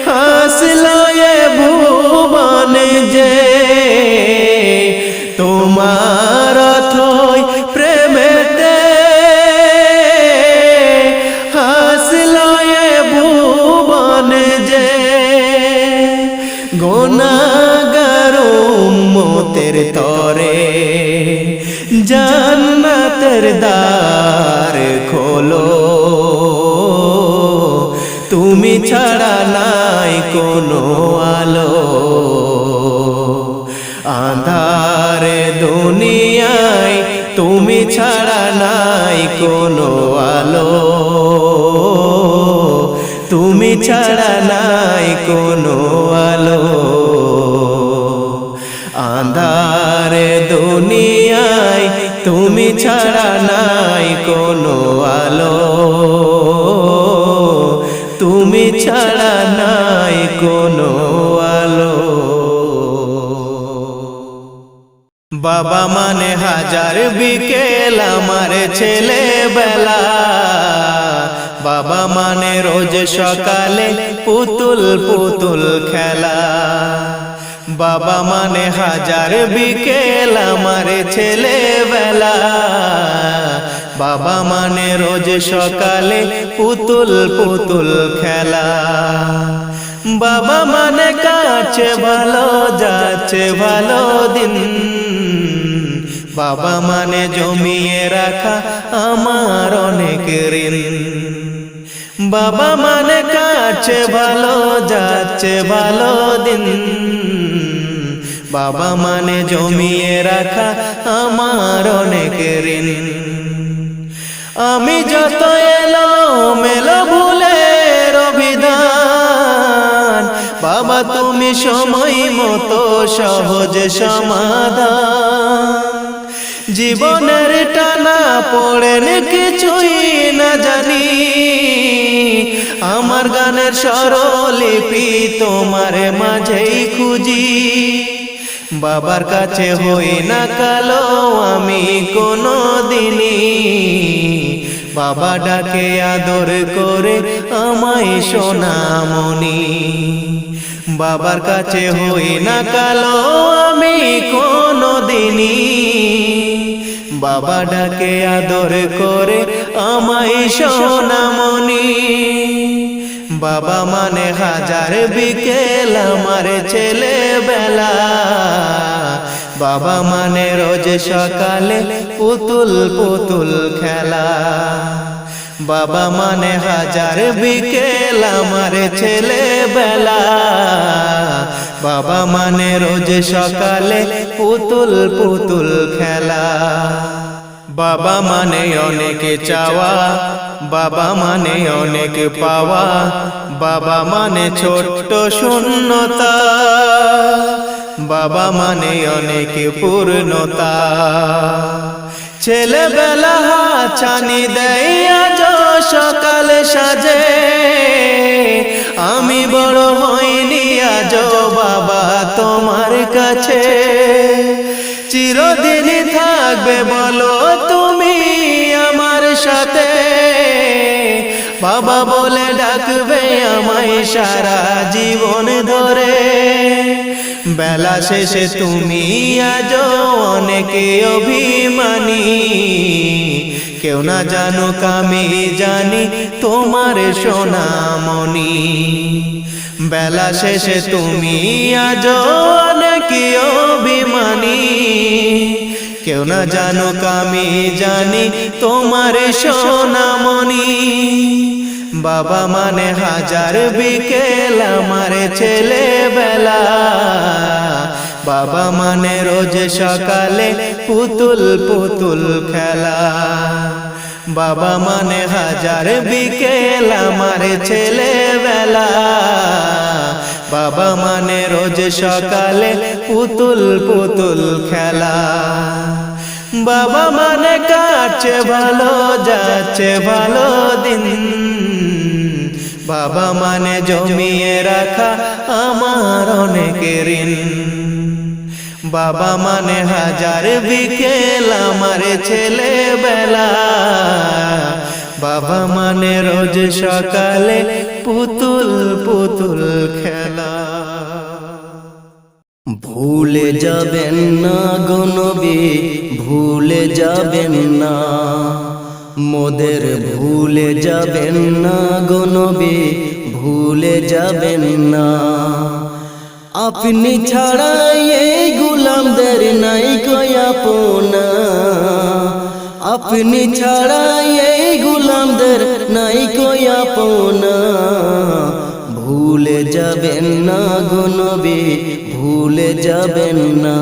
হাসলো এ ভুবন যে তোমার অথই প্রেমেতে হাসলো এ ভুবন যে গুনাহগার উম্মতের তরে জান্নাতের দ্বার খোলো তুমি ছাড়া নাই কোনো আলো আঁধার দুনিয়ায় তুমি ছাড়া নাই কোনো আলো তুমি ছাড়া নাই কোনো আলো আঁধার দুনিয়ায় তুমি ছাড়া নাই কোনো আলো তুমি ছাড়া নাই কোনো আলো বাবা মানে হাজার বিকেল আমার ছেলেবেলা বাবা মানে রোজ সকালে পুতুল পুতুল খেলা বাবা মানে হাজার বিকেল আমার ছেলেবেলা বাবা মানে রোজ সকালে পুতুল পুতুল খেলা বাবা মানে কাছে ভালো যাচ্ছে ভালো দিন বাবা মানে জমিয়ে রাখা আমার অনেক ঋণ বাবা মানে কাছে ভালো যাচ্ছে ভালো দিন বাবা মানে জমিয়ে রাখা আমার অনেক ঋণ আমি যত এলো মেলো ভুলের অভিধান বাবা তুমি সময় মতো সহজ সমাধান জীবনের টানা পড়েন কিছুই না জানি আমার গানের স্বরলিপি তোমার মাঝেই খুঁজি বাবার কাছে হই না কালো আমি কোনো দিনই বাবা ডাকে আদর করে আমায় সোনামণি বাবার কাছে হই না কালো আমি কোনো দিনই বাবা ডাকে আদর করে আমায় সোনামণি বাবা মানে হাজার বিকেল আমার ছেলেবেলা বাবা মানে রোজ সকালে পুতুল পুতুল খেলা, বাবা মানে হাজার বিকেল আমার ছেলেবেলা, বাবা মানে রোজ সকালে পুতুল পুতুল খেলা। বাবা মানে অনেক চাওয়া, বাবা মানে অনেক পাওয়া, বাবা মানে ছোট্ট শূন্যতা, বাবা মানে অনেক পূর্ণতা। ছেলেবেলা ছানি দেয় আজ সকাল সাজে, আমি বড় হইনি আজ বাবা তোমার কাছে। চিরদিন থাকবে বলো তুমি আমার সাথে, বাবা বলে ডাকবে আমায় সারা জীবন ধরে। বেলা শেষে তুমি আজ অনেক অভিমানী, কেউ না জানুক আমি জানি তোমার সোনামণি। বেলা শেষে তুমি আজ অনেক অভিমানী, কেউ না জানুক আমি জানি তোমার সোনামণি। বাবা মানে হাজার বিকেল আমার ছেলেবেলা, বাবা মানে রোজ সকালে পুতুল পুতুল খেলা, বাবা মানে হাজার বিকেল আমার ছেলেবেলা, বাবা মানে রোজ সকালে পুতুল পুতুল খেলা। বাবা মানে কাটছে ভালো যাচ্ছে ভালো দিন, বাবা মানে জমিয়ে রাখা আমার অনেক ঋণ, বাবা মানে হাজার বিকেল আমার ছেলেবেলা, বাবা মানে রোজ সকালে পুতুল পুতুল খেলা।
ভুলে যাবেন না গো নবী, ভুলে যাবেন না মোদের, ভুলে যাবেন না গো নবী, ভুলে যাবেন না। আপনি ছাড়া এই গোলামদের নাই কই আপনা, আপনি ছাড়া এই গোলামদের নাই কই আপনা। ভুলে যাবেন না গো নবী, ভুলে যাবেন না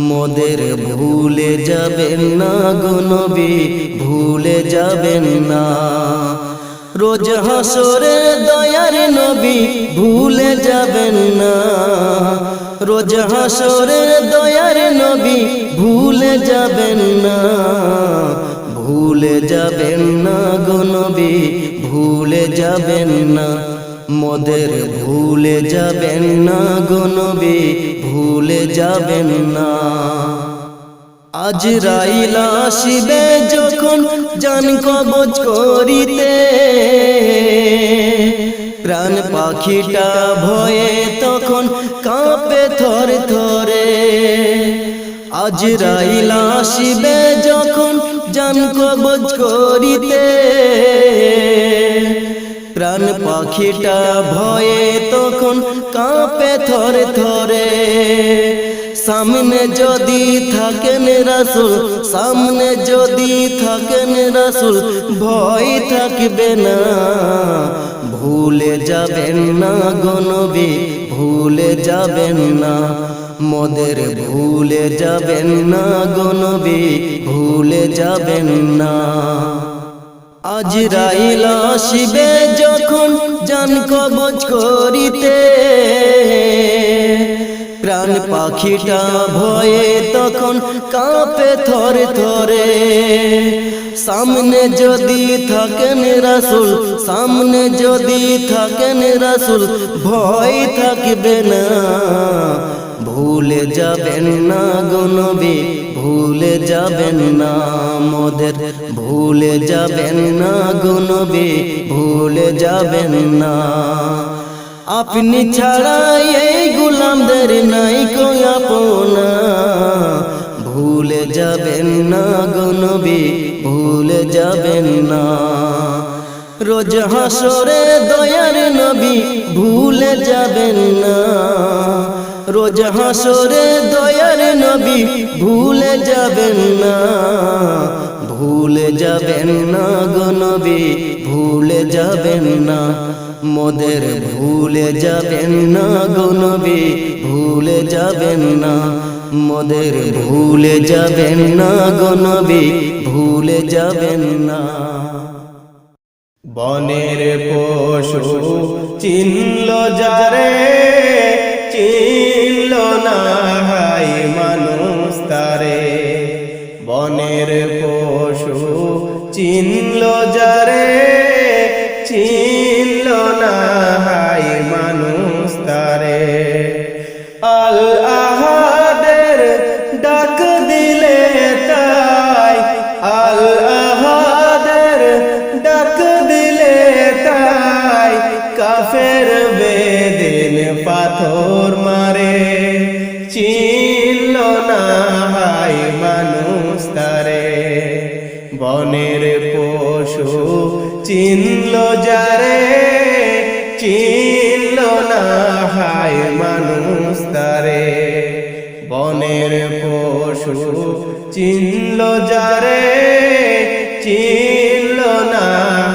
মোদের, ভুলে যাবেন না গো নবী, ভুলে যাবেন না। রোজ হাসরে দয়ার নবী ভুলে যাবেন না, রোজ হাসরে দয়ার নবী ভুলে যাবেন না। ভুলে যাবেন না গো নবী, ভুলে যাবেন না মোদের, ভুলে যাবেন না গো নবী, ভুলে যাবেন না। আজরাইল আসিবে যখন জান কবজ করিতে, প্রাণ পাখিটা ভয়ে তখন কাঁপে থরে থরে। আজরাইল আসিবে যখন জান কবজ করিতে, প্রাণ পাখিটা ভয়ে তখন কাঁপে থরে থরে। সামনে যদি থাকেন রাসূল, সামনে যদি থাকেন রাসূল, ভয় থাকবে না। ভুলে যাবেন না গো নবী, ভুলে যাবেন না মোদের, ভুলে যাবেন না গো নবী, ভুলে যাবেন না। আজরাইল আসিবে যখন জান কবজ করিতে, প্রাণ পাখিটা ভয়ে তখন কাঁপে থরে থরে। সামনে যদি থাকেন রাসূল, সামনে যদি থাকেন রাসূল, ভয় থাকবে না। ভুলে যাবেন না গো নবী, ভুলে যাবেন না মোদের, ভুলে যাবেন না গো নবী, ভুলে যাবেন না। আপনি ছাড়া এই গোলামদের নাই কো আপনা, ভুলে যাবেন না গো নবী, ভুলে যাবেন না। রোজ হাসরে দয়ার নবী ভুলে যাবেন না, রোজ হাসরে দয়ার নবী নবী ভুলে যাবেন না, ভুলে যাবেন না গো নবী, ভুলে যাবেন না মোদের, ভুলে যাবেন না গো নবী, ভুলে যাবেন না মোদের, ভুলে যাবেন না গো নবী, ভুলে যাবেন না।
বনের পশু চিনল যারে, চিনল না হাই মানুষ তারে। বনের পশু চিনল যারে, চিনল না হাই মানুষ তারে। আল আহাদের ডাক দিলে তাই, আল আহাদের ডাক দিলে তাই, কাফের বেদিন পাথর মারে। চিনল না হাই মানুষ তারে। বনের পশু চিনল যারে, চিনল না হাই মানুষ তারে। বনের পশু চিনল যারে, চিনল না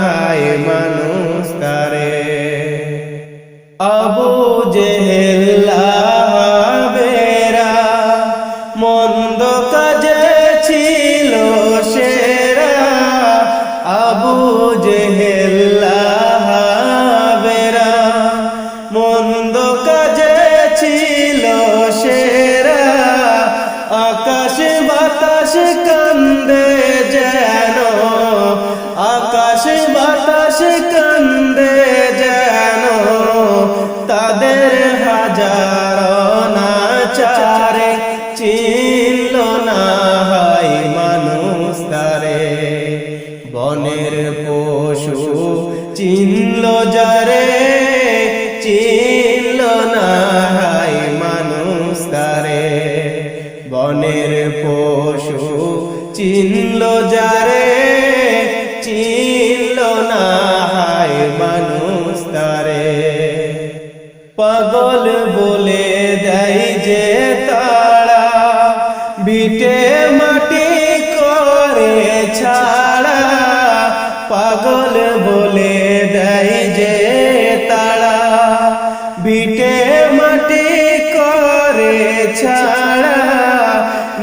হাই মানুষ তারে। আবু জেহেল লাহাবেরা মন্দ কাজে ছিল সেরা। আবু জেহেল লাহাবেরা মন্দ কাজে ছিল সেরা। আকাশ বাতাস কান্দে যেন, আকাশ বাতাস কান্দে যেন, তাদের হাজার নাচারে। চিনল না হাই মানুষ তারে। বনের পশু চিনল যারে, চিনল না হাই মানুষ তারে। বনের পশু চিনল যারে, চিনল না হাই মানুষ তারে। পাগল বলে দেয় যে তারা, ভিটে মাটি করে ছাড়া। পাগল বলে দেয় যে তারা, ভিটে মাটি করে ছাড়া।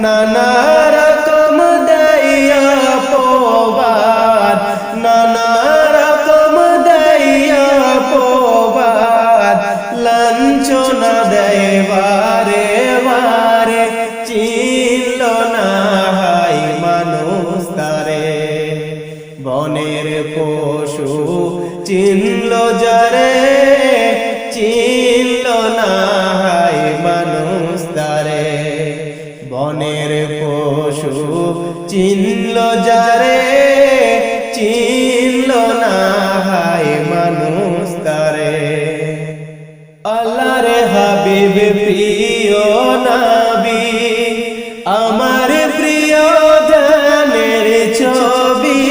নানা রকম দেয়া পোবাদ, নানা রকম দেয়া পোবাদ, লাঞ্ছনা দেয় বারে বারে। চিনল না হাই মানুষ তারে। বনের পশু চিনল যারে, চিনল না হাই মানুষ তারে। বনের পশু চিনল যারে, চিনল না হাই মানুষ তারে। আল্লাহর হাবিব প্রিয় নবী, আমার প্রিয় ধানের ছবি।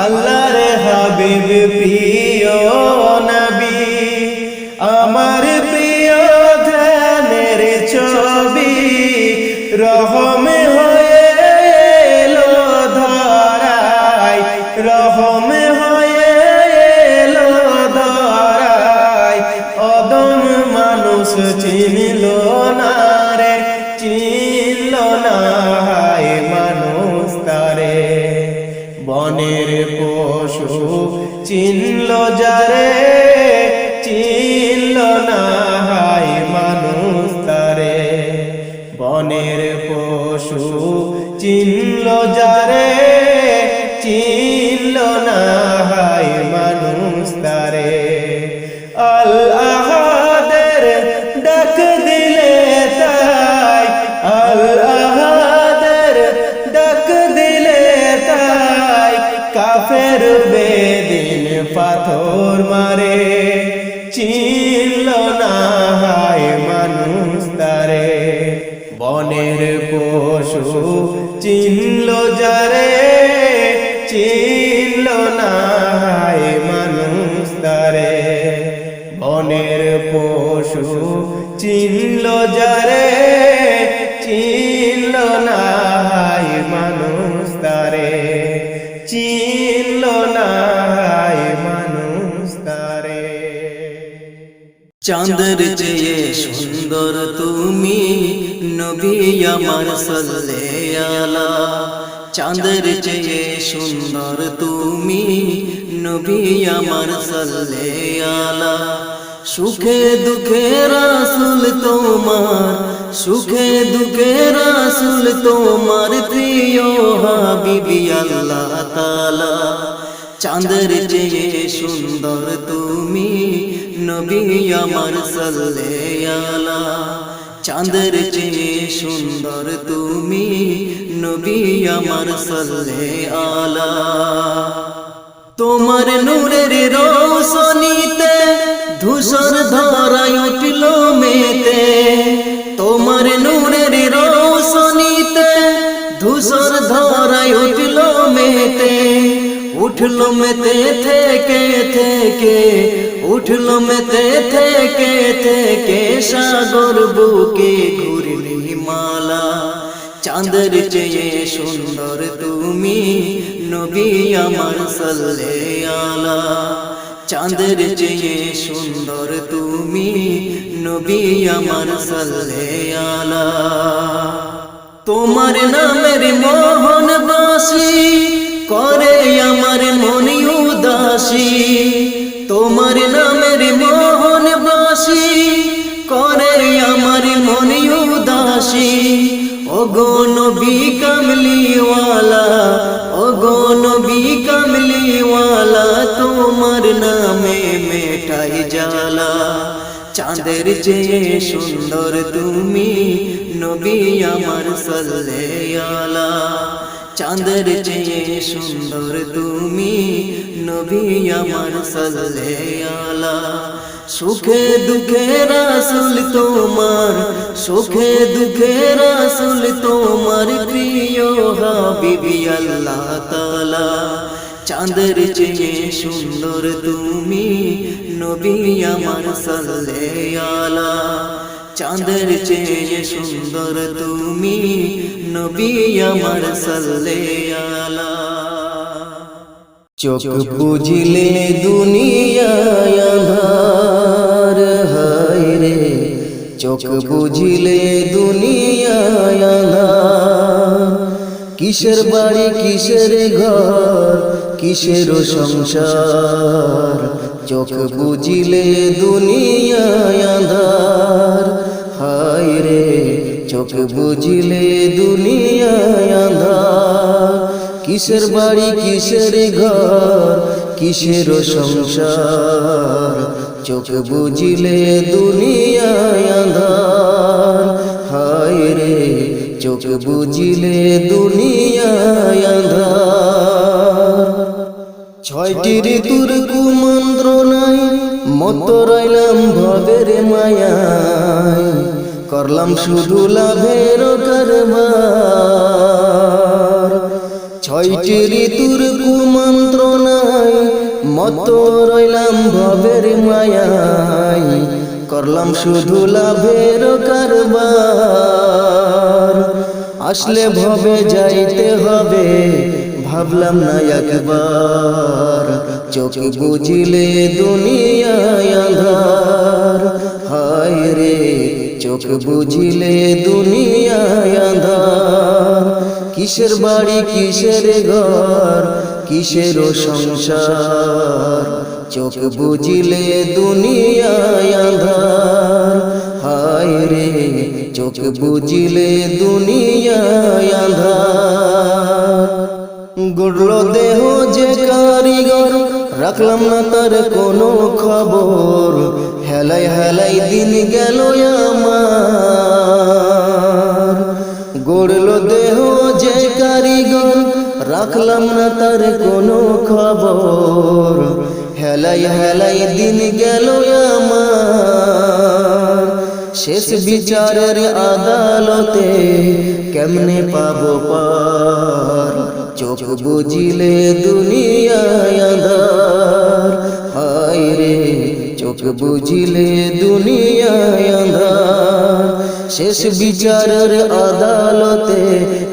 আল্লাহর হাবিব প্রিয় নবী, আমার প্রিয় ধানের ছবি। রহম হয়ে এলো ধরায়, রহম হয়ে এলো ধরায়। অদম মানুষ চিনল না রে, চিনল না হাই মানুষ তারে। বনের পশু চিনল যারে, চিনল না হাই মানুষ তারে। বনের পশু চিনল যারে, চিনল না হাই মানুষ তারে। আল আহাদের ডাক দিলে তাই, আল আহাদের ডাক দিলে তাই, কাফের বেদিন পাথর মারে। চিনল না হাই মানুষ তারে। বনের পশু চিনল যারে, চিনল না হাই মানুষ তারে। বনের পশু চিনল যারে, চিনল
চাঁদের চেয়ে সুন্দর তুমি নবী আমার সাল্লাল্লাহু আলা চাঁদের চেয়ে সুন্দর তুমি নবী আমার সাল্লাল্লাহু আলা সুখে দুঃখে রাসূল তোমার সুখে দুঃখে রাসূল তোমার প্রিয় হাবিবি আল্লাহ তাআলা চাঁদের চেয়ে সুন্দর তুমি নবী আমার সাল্লাল্লাহু আলা চাঁদের চেয়ে সুন্দর তুমি নবী আমার সাল্লাল্লাহু আলা তোমার নূরের রোশনীতে ধূসর ধরায় উঠল মেতে তোমার নূরের রোশনীতে ধূসর ধরায় উঠল মেতে উঠল মেতে থেকে থেকে উঠল মেতে থেকে থেকে সাগর বুকে ঘুরলি মালা চাঁদের চেয়ে সুন্দর তুমি নবী আমার সাল্লাল্লাহু আলা চাঁদের চেয়ে সুন্দর তুমি নবী আমার সাল্লাল্লাহু আলা তোমার নামের মোহন বাসি করে আমার মনি উদাসী তোমার নামের মোহন বাসি করে আমার মনি উদাসী ওগো নবী কামলিওয়ালা ওগো নবী কামলিওয়ালা তোমার নামে মেটাই জ্বালা চাঁদের চেয়ে সুন্দর তুমি নবী আমার সাল্লাল্লাহু আলা চাঁদের চেয়ে সুন্দর তুমি নবী আমার সাল্লাল্লাহু আলা সুখে দুঃখে রাসূল তোমার সুখে দুঃখে রাসূল তোমার প্রিয় হাবিবি আল্লাহ তাআলা চাঁদের চেয়ে সুন্দর তুমি নবী আমার সাল্লাল্লাহু আলা চাঁদের চেয়ে সুন্দর তুমি নবী আমার সাল্লাল্লাহু আলা চোখ বুঝলে দুনিয়ায় আঁধার হায় রে চোখ বুঝলে দুনিয়ায় আঁধার কিসের বাড়ি কিসের ঘর কিসের সংসার চোখ বুঝলে দুনিয়ায় আঁধার হায় রে চোখ বুঝলে দুনিয়ায় আঁধার কিসের বাড়ি কিসের ঘর কিসের সংসার চোখ বুঝলে দুনিয়ায় আঁধার হায় রে চোখ বুঝলে দুনিয়ায় আঁধার ছয়টি ঋতুর কুমন্ত্রণায় মত রইলাম ভবের মায়ায় করলাম শুধু লাভের কারবার ছয়টি ঋতুর কুমন্ত্রণায় মত রইলাম ভবের মায়ায় করলাম শুধু লাভের কারবার আসলে ভবে যাইতে হবে ভাবলাম না একবার চোখ বুঝলে দুনিয়ায় আঁধার হায় রে চোখ বুঝলে দুনিয়ায় আঁধার কিসের বাড়ি কিসের ঘর কিসের সংসার চোখ বুঝলে দুনিয়ায় আঁধার হায় রে চোখ বুঝলে দুনিয়ায় আঁধার গড়ল দেহ যে কারিগর রাখলাম না তার কোনো খবর হেলাই হেলাই দিন গেল আমার গড়ল দেহ যে কারিগর রাখলাম না তার কোনো খবর হেলাই হেলাই দিন গেল আমার শেষ বিচারের আদালতে কেমনে পাবো পার চোখ বুঝলে দুনিয়ায় আঁধার হায় রে চোখ বুঝলে দুনিয়ায় আঁধার শেষ বিচারের আদালতে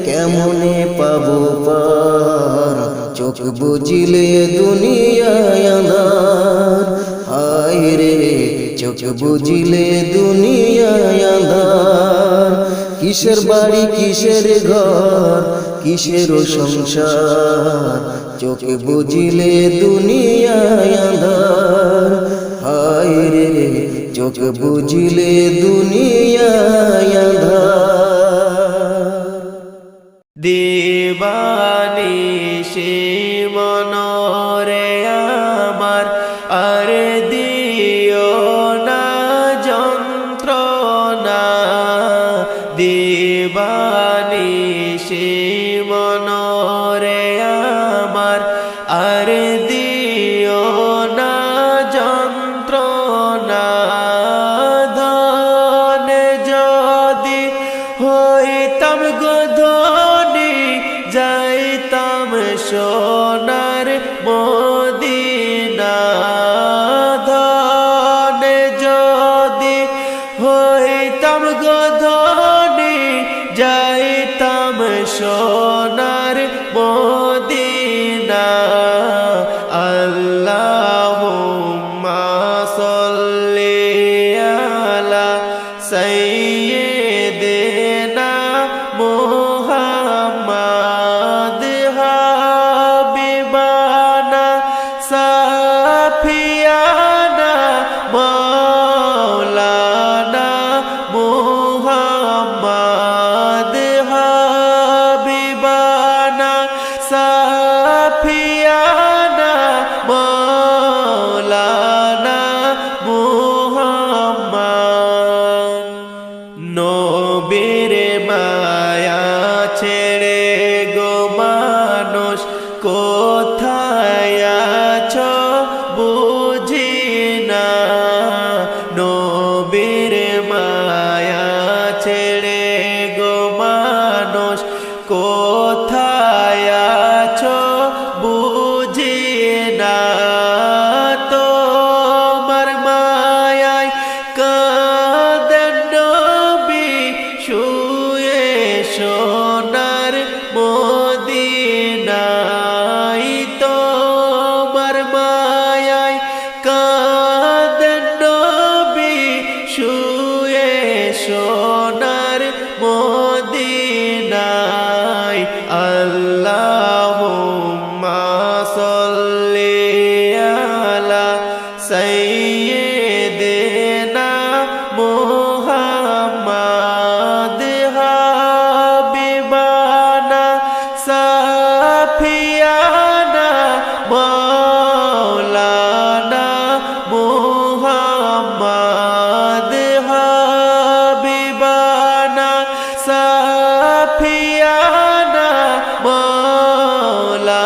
কেমনে পাবো পার চোখ বুঝলে দুনিয়ায় আঁধার হায় রে চোখ চোখ বুঝিলে দুনিয়ায় আঁধার। কিসের বাড়ি কিসের ঘর কিসের সংসার, চোখ বুঝিলে দুনিয়ায় আঁধার। হায় রে চোখ বুঝিলে দুনিয়ায় আঁধার।
দিবানিশি মনরে আমার আর দিও না যন্ত্রণা, দিবানিশি মনরে আমার আর দিও না যন্ত্রণা। ধনে যদি হইতাম গো ধনী, যাইতাম সোনার মদিনা। ধনে যদি হইতাম গো ধনী, যাইতাম সোনার মদিনা। আল্লাহুম্মা সাল্লি আলা সাইয়্যিদিনা মুহাম্মাদ, হাবিবানা সাফিয়ানা মাওলানা মুহাম্মাদ, হাবিবানা সাফিয়ানা মাওলানা মুহাম্মাদ। নবীর মায়া ছেড়ে গো মানুষ কোথায় আছো বুঝি না। নবীর মায়া ছেড়ে গো মানুষ কোথায় আছো বুঝি না। তোমার মায়ায় কাঁদেন নবী শুয়ে সোনার মদিনায়। তোমার মায়ায় কাঁদেন নবী শুয়ে সোনার মদিনায়। আল্লাহুম্মা সাল্লি আলা সাইয়্যিদিনা মুহাম্মাদ, হাবিবানা সাফিয়ানা মাওলানা মুহাম্মাদ, হাবিবানা সাফিয়ানা মাওলানা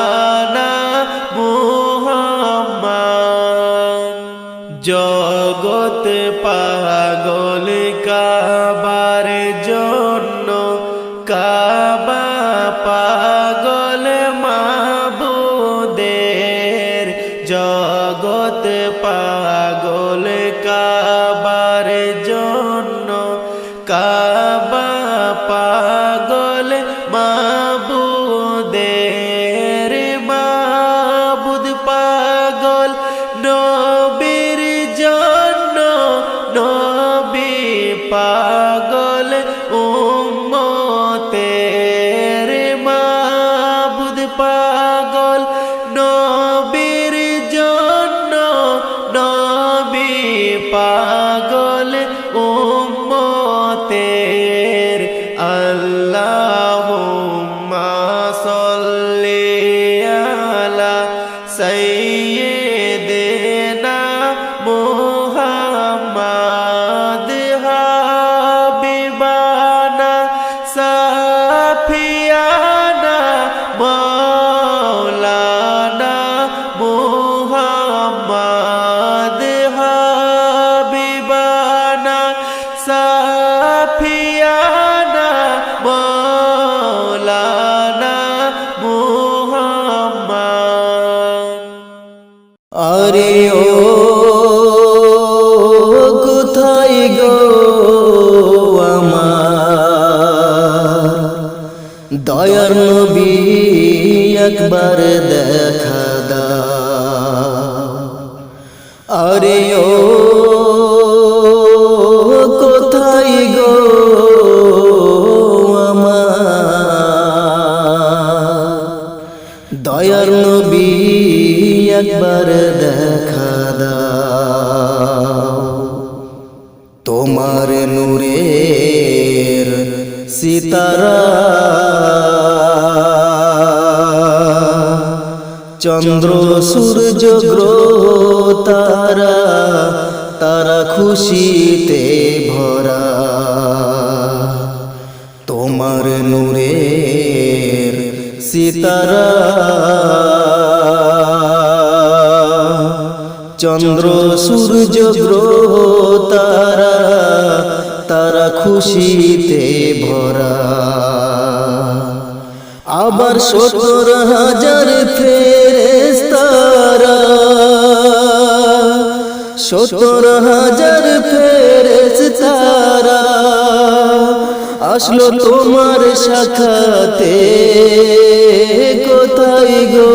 মুহাম্মাদ। জগৎ পাগল কাবার জন্য, কাবা পাগল মাবুদের। জগৎ পাগল কাবার জন্য, কাবা পাগল মাবুদের। মাবুদ পাগল নবীর জন্য, নবী পাগল উম্মতের। মাবুদ পাগল নবীর জন্য, নবী পাগল উম্মতের। আল্লাহুম্মা সাল্লি আলা সাইয়্যিদিনা মুহাম্মাদ, হাবিবানা সাফিয়ানা মাওলানা মুহাম্মাদ, হাবিবানা সাফিয়ানা মাওলানা মুহাম্মাদ।
আরে ও কোথায় গো আমার দয়ার নবী, একবার দেখা দাও। আরে ও দয়ার নবী একবার দেখা দাও, তোমার নূরের সিতারা চন্দ্র সূর্য গ্রহ তারা, তারা খুশিতে ভরা, তোমার নূরের সিতারা চন্দ্র সূর্য গ্রহ তারা, তারা খুশিতে ভরা। আবার 70,000 ফেরেশতারা, 70,000 ফেরেশতারা আসলো তোমার সাক্ষাতে, কোথায় গো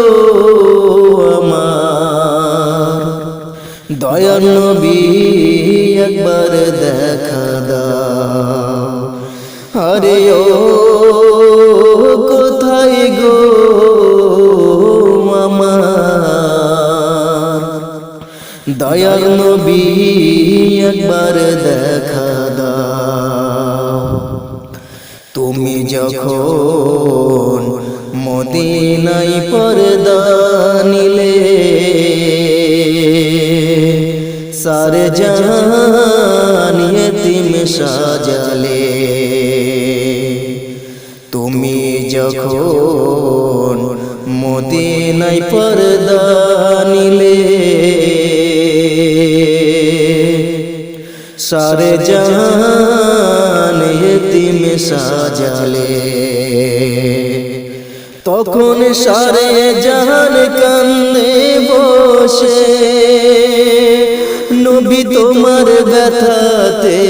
আমার দয়ার নবী একবার দেখা দাও। আরে ও কোথায় গো আমার দয়ার নবী একবার দেখা দাও। তুমি যখন মদিনায় পর্দা নিলে, সারে জাহান ইতিম সাজালে, তুমি যখন মদিনায় পর্দা নিলে, সারে জাহান ইতিম সাজালে, তখন সারে জাহান কান্দে বসে, নবী তোমার ব্যথাতে,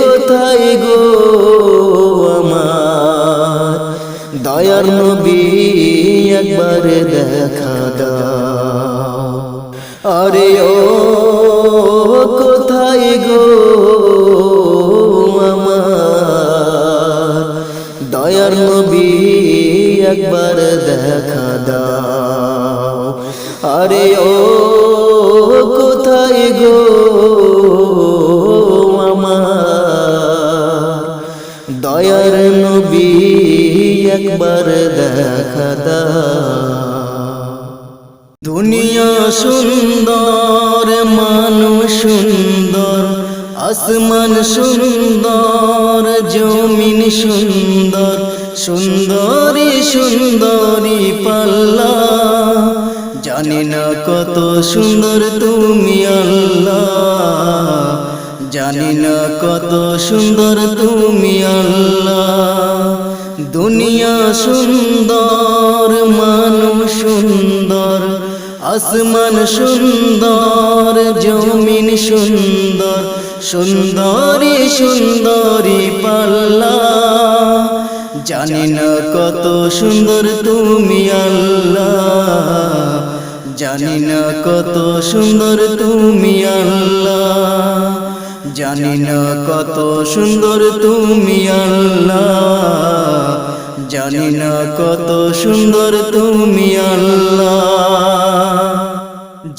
কোথায় গো আমার দয়ার নবী একবার দেখা দাও। আরে ও কোথায় গো আমার দয়ার নবী একবার দেখা দাও। আরে ও কোথায় গো আমার দয়ার নবী একবার দেখা দাও। দুনিয়া সুন্দর, মানুষ সুন্দর, আসমান সুন্দর, জমিন সুন্দর, সুন্দরী সুন্দরী পাল্লা, জানি না কত সুন্দর তুমি আল্লাহ, জানি না কত সুন্দর তুমি আল্লাহ। দুনিয়া সুন্দর, মানুষ সুন্দর, আসমান সুন্দর, জমিন সুন্দর, সুন্দরী সুন্দরী পাল্লা, জানি না কত সুন্দর তুমি আল্লাহ, জানি না কত সুন্দর তুমি আল্লাহ, জানি না কত সুন্দর তুমি আল্লাহ, জানি না কত সুন্দর তুমি আল্লাহ।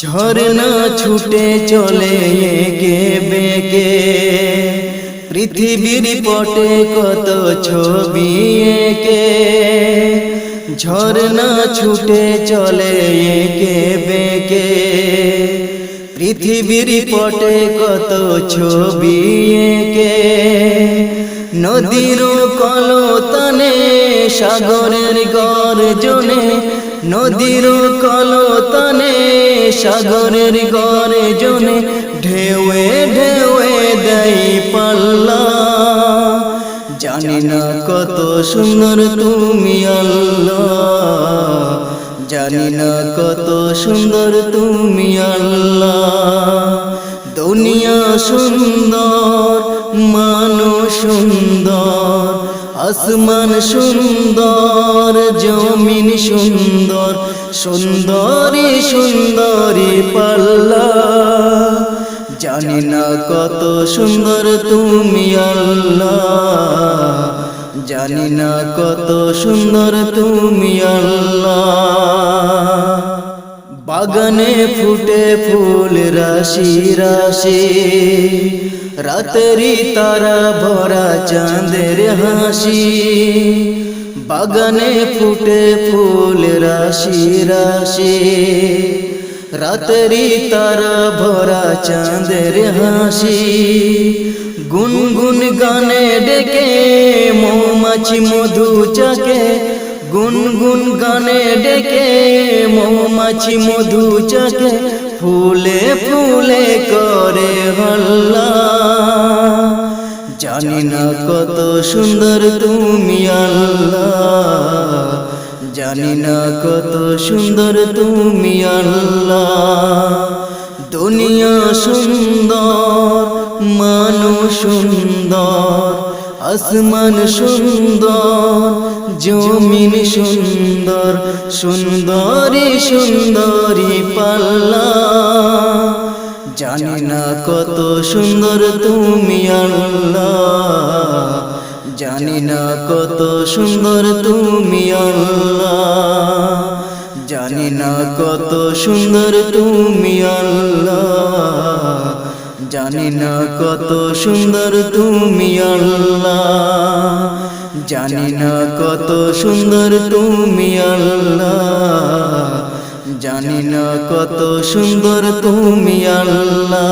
ঝরনা ছুটে চলে একে বেগে, পৃথিবীর পটে কত ছবি একে, ঝরনা ছুটে চলে একে বেগে, পৃথিবীর পটে কত ছবি একে, নদীর কলতানে সাগরের গর্জনে, নদীর কলতানে সাগরের গর্জনে, ঢেউয়ে ঢেউয়ে দেয় পাল্লা, জানি না কত সুন্দর তুমি আল্লাহ, জানি না কত সুন্দর তুমি আল্লাহ। দুনিয়া সুন্দর, মানুষ সুন্দর, আসমান সুন্দর, জমিন সুন্দর, সুন্দরী সুন্দরী পাল্লা, জানি না কত সুন্দর তুমি আল্লাহ, জানি না কত সুন্দর তুমি আল্লাহ। বাগানে ফুটে ফুল রাশি রাশি, রাতেরই তারা ভরা চাঁদের হাসি। বাগানে ফুটে ফুল রাশি রাশি, রাতেরই তারা ভরা চাঁদের হাসি। গুনগুন গানে ডেকে মৌমাছি মধু চাকে, গুনগুন গানে ডেকে মৌমাছি মধু চাকে। ফুলে ফুলে করে হল্লা, জানি না কত সুন্দর তুমি আল্লাহ। জানি না কত সুন্দর তুমি আল্লাহ। দুনিয়া সুন্দর, মানুষ সুন্দর, আসমান সুন্দর, জমিন সুন্দর, সুন্দরী সুন্দরী পাল্লা। জানি না কত সুন্দর তুমি আল্লাহ। জানি না কত সুন্দর তুমি আল্লাহ। জানি না কত সুন্দর তুমি আল্লাহ। জানি না কত সুন্দর তুমি আল্লাহ। জানি না কত সুন্দর তুমি আল্লাহ। জানি না কত সুন্দর তুমি আল্লাহ।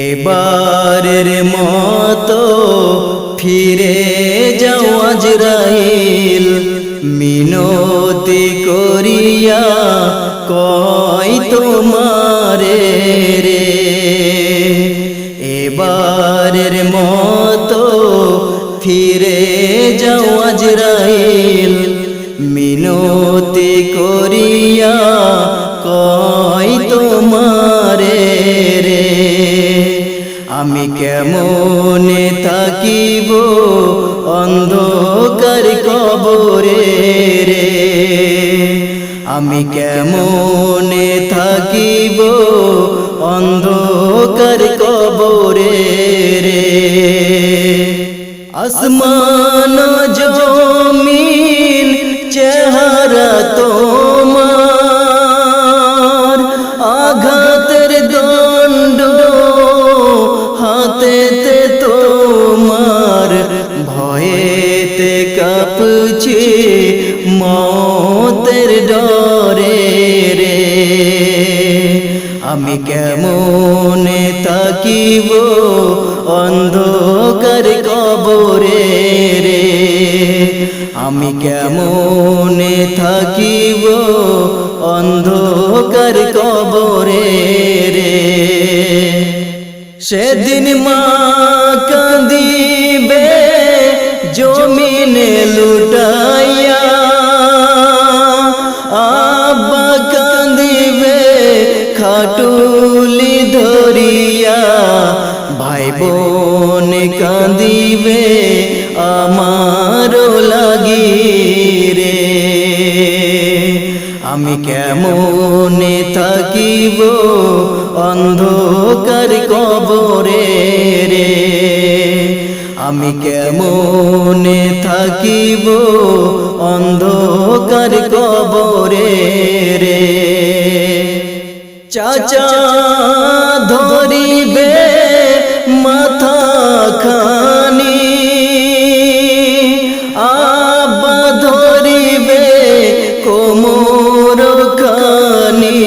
এবারের মতো ফিরে যাও আজরাইল, মিনতি করিয়া কই তোমারে রে। এবারের মতো ফিরে যাও আজরাইল, মিনতি করিয়া কই তোমারে রে। আমি কেমনে থাকিব অন্ধকার কবরে রে। আমি কেমনে থাকিব অন্ধকার কবরে রে। আসমান জমিন চেহারা তোমার, আঘাতের দণ্ড হাতেতে তোমার। ভয়েতে কাঁপছে মতের ডরে রে। আমি কেমনে থাকিব অন্ধকার কবরে রে। আমি কেমনে থাকিব অন্ধকার কবরে রে। সেদিন মা কাঁদিবে জমিনে লুটাইয়া, আব্বা কাঁদিবে খাটুলি ধরিয়া। ভাই বোন কাঁদিবে আমারও লাগি রে। আমি কেমনে থাকিব অন্ধকার কবরে রে। আমি কেমনে থাকিব অন্ধকার কবরে রে। চাচা ধরিবে মাথা খানি, আব্বা ধরিবে কোমর খানি।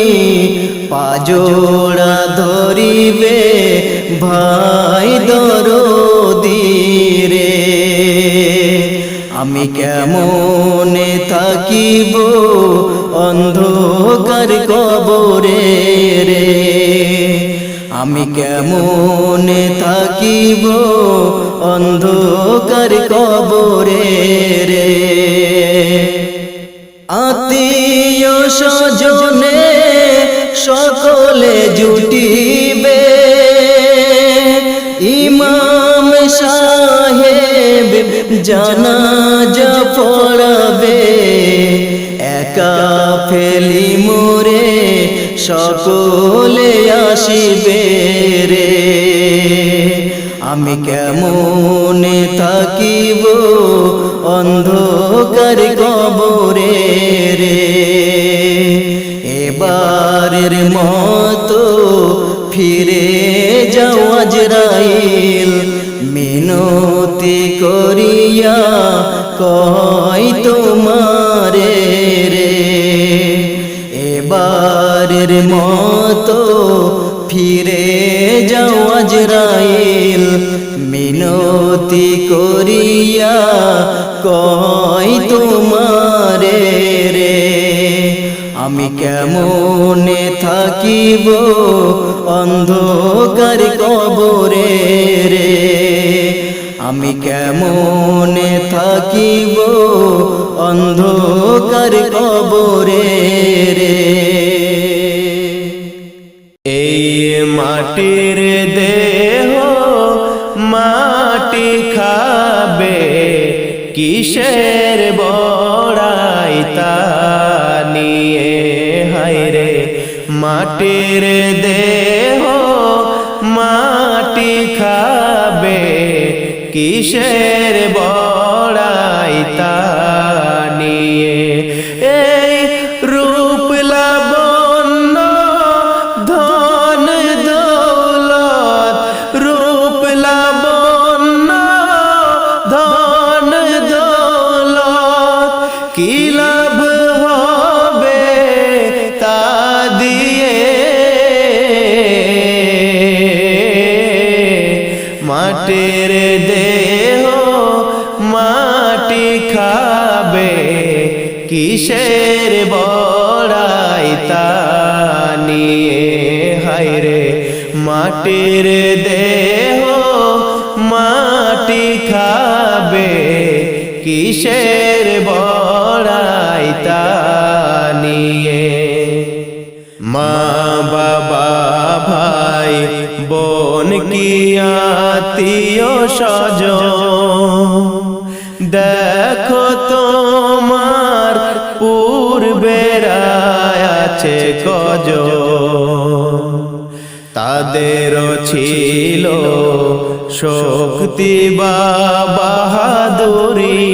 পাজোড়া ধরিবে ভাই দরদি রে। আমি কেমনে থাকিব অন্ধকার কবরে রে। আমি কেমনে থাকিব অন্ধকার কবরে রে। আত্মীয় স্বজনে সকলে জুটিবে, ইমাম সাহেব জানাজা পড়াবে। একা ফেলি মোরে সকলে আসিবে রে। আমি কেমনে থাকিব অন্ধকার কবরে রে। এবারের মতো ফিরে যাও আজরাইল, মিনতি করিয়া কই তোমারে রে। এবারের মতো ফিরে যাও আজরাইল, মিনতি করিয়া কই তোমারে রে। আমি কেমনে থাকিব অন্ধকার কবরে রে। আমি কেমনে থাকিব অন্ধকার কবরে রে।
এই মাটির দেহ মাটি খাবে, কিসের বড়াই তা নিয়ে। হায়রে মাটির দেহ মাটি খাবে, কিসের বড়াই তা নিয়ে। এই রূপ লাবণ্য ধন দৌলত, রূপ লাবণ্য ধন দৌলত, কি লাভ হবে তা দিয়ে। মাটির দেহ মাটি খাবে, কিসের বড়াই তা নিয়ে। হায়রে মাটির দেহ মাটি খাবে, কিসের বড়াই তা নিয়ে। মা বাবা ভাই বোন কি আত্মীয় স্বজন, দেখো তোমার পূর্বের আছে কজন। তাদেরও ছিল শক্তি বা বাহাদুরি,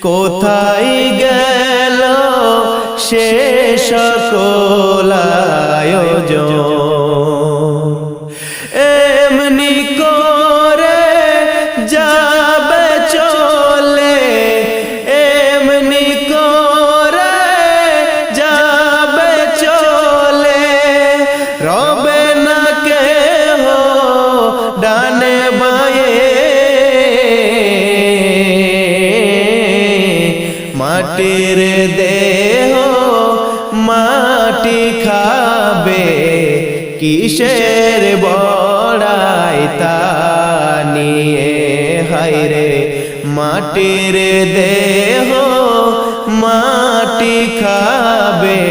কোথায় গেল সে সকল আয়োজন। এমনি করে যাবে চলে, এমনি করে যাবে চলে, রবে না কেহ ডানে বায়ে। মাটির দেহ মাটি খাবে, কিসের বড়াই তা নিয়ে। হায়রে মাটির দেহ মাটি খাবে,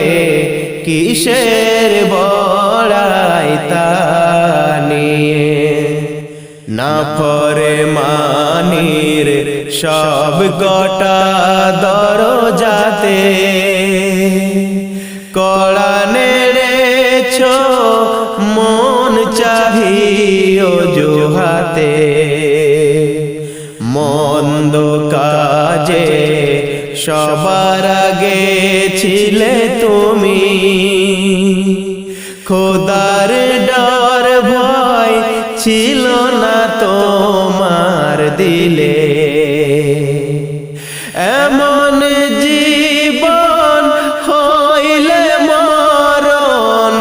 কিসের বড়াই তা নিয়ে। না ফরমানির সব গোটা দরজাতে, কড়া নেড়েছ মন চাহি অজুহাতে। মন্দ কাজে সবার আগে ছিলে তুমি, খোদার ডর ভয় ছিল না তোমার দিলে। এমন জীবন হইলে মরণ,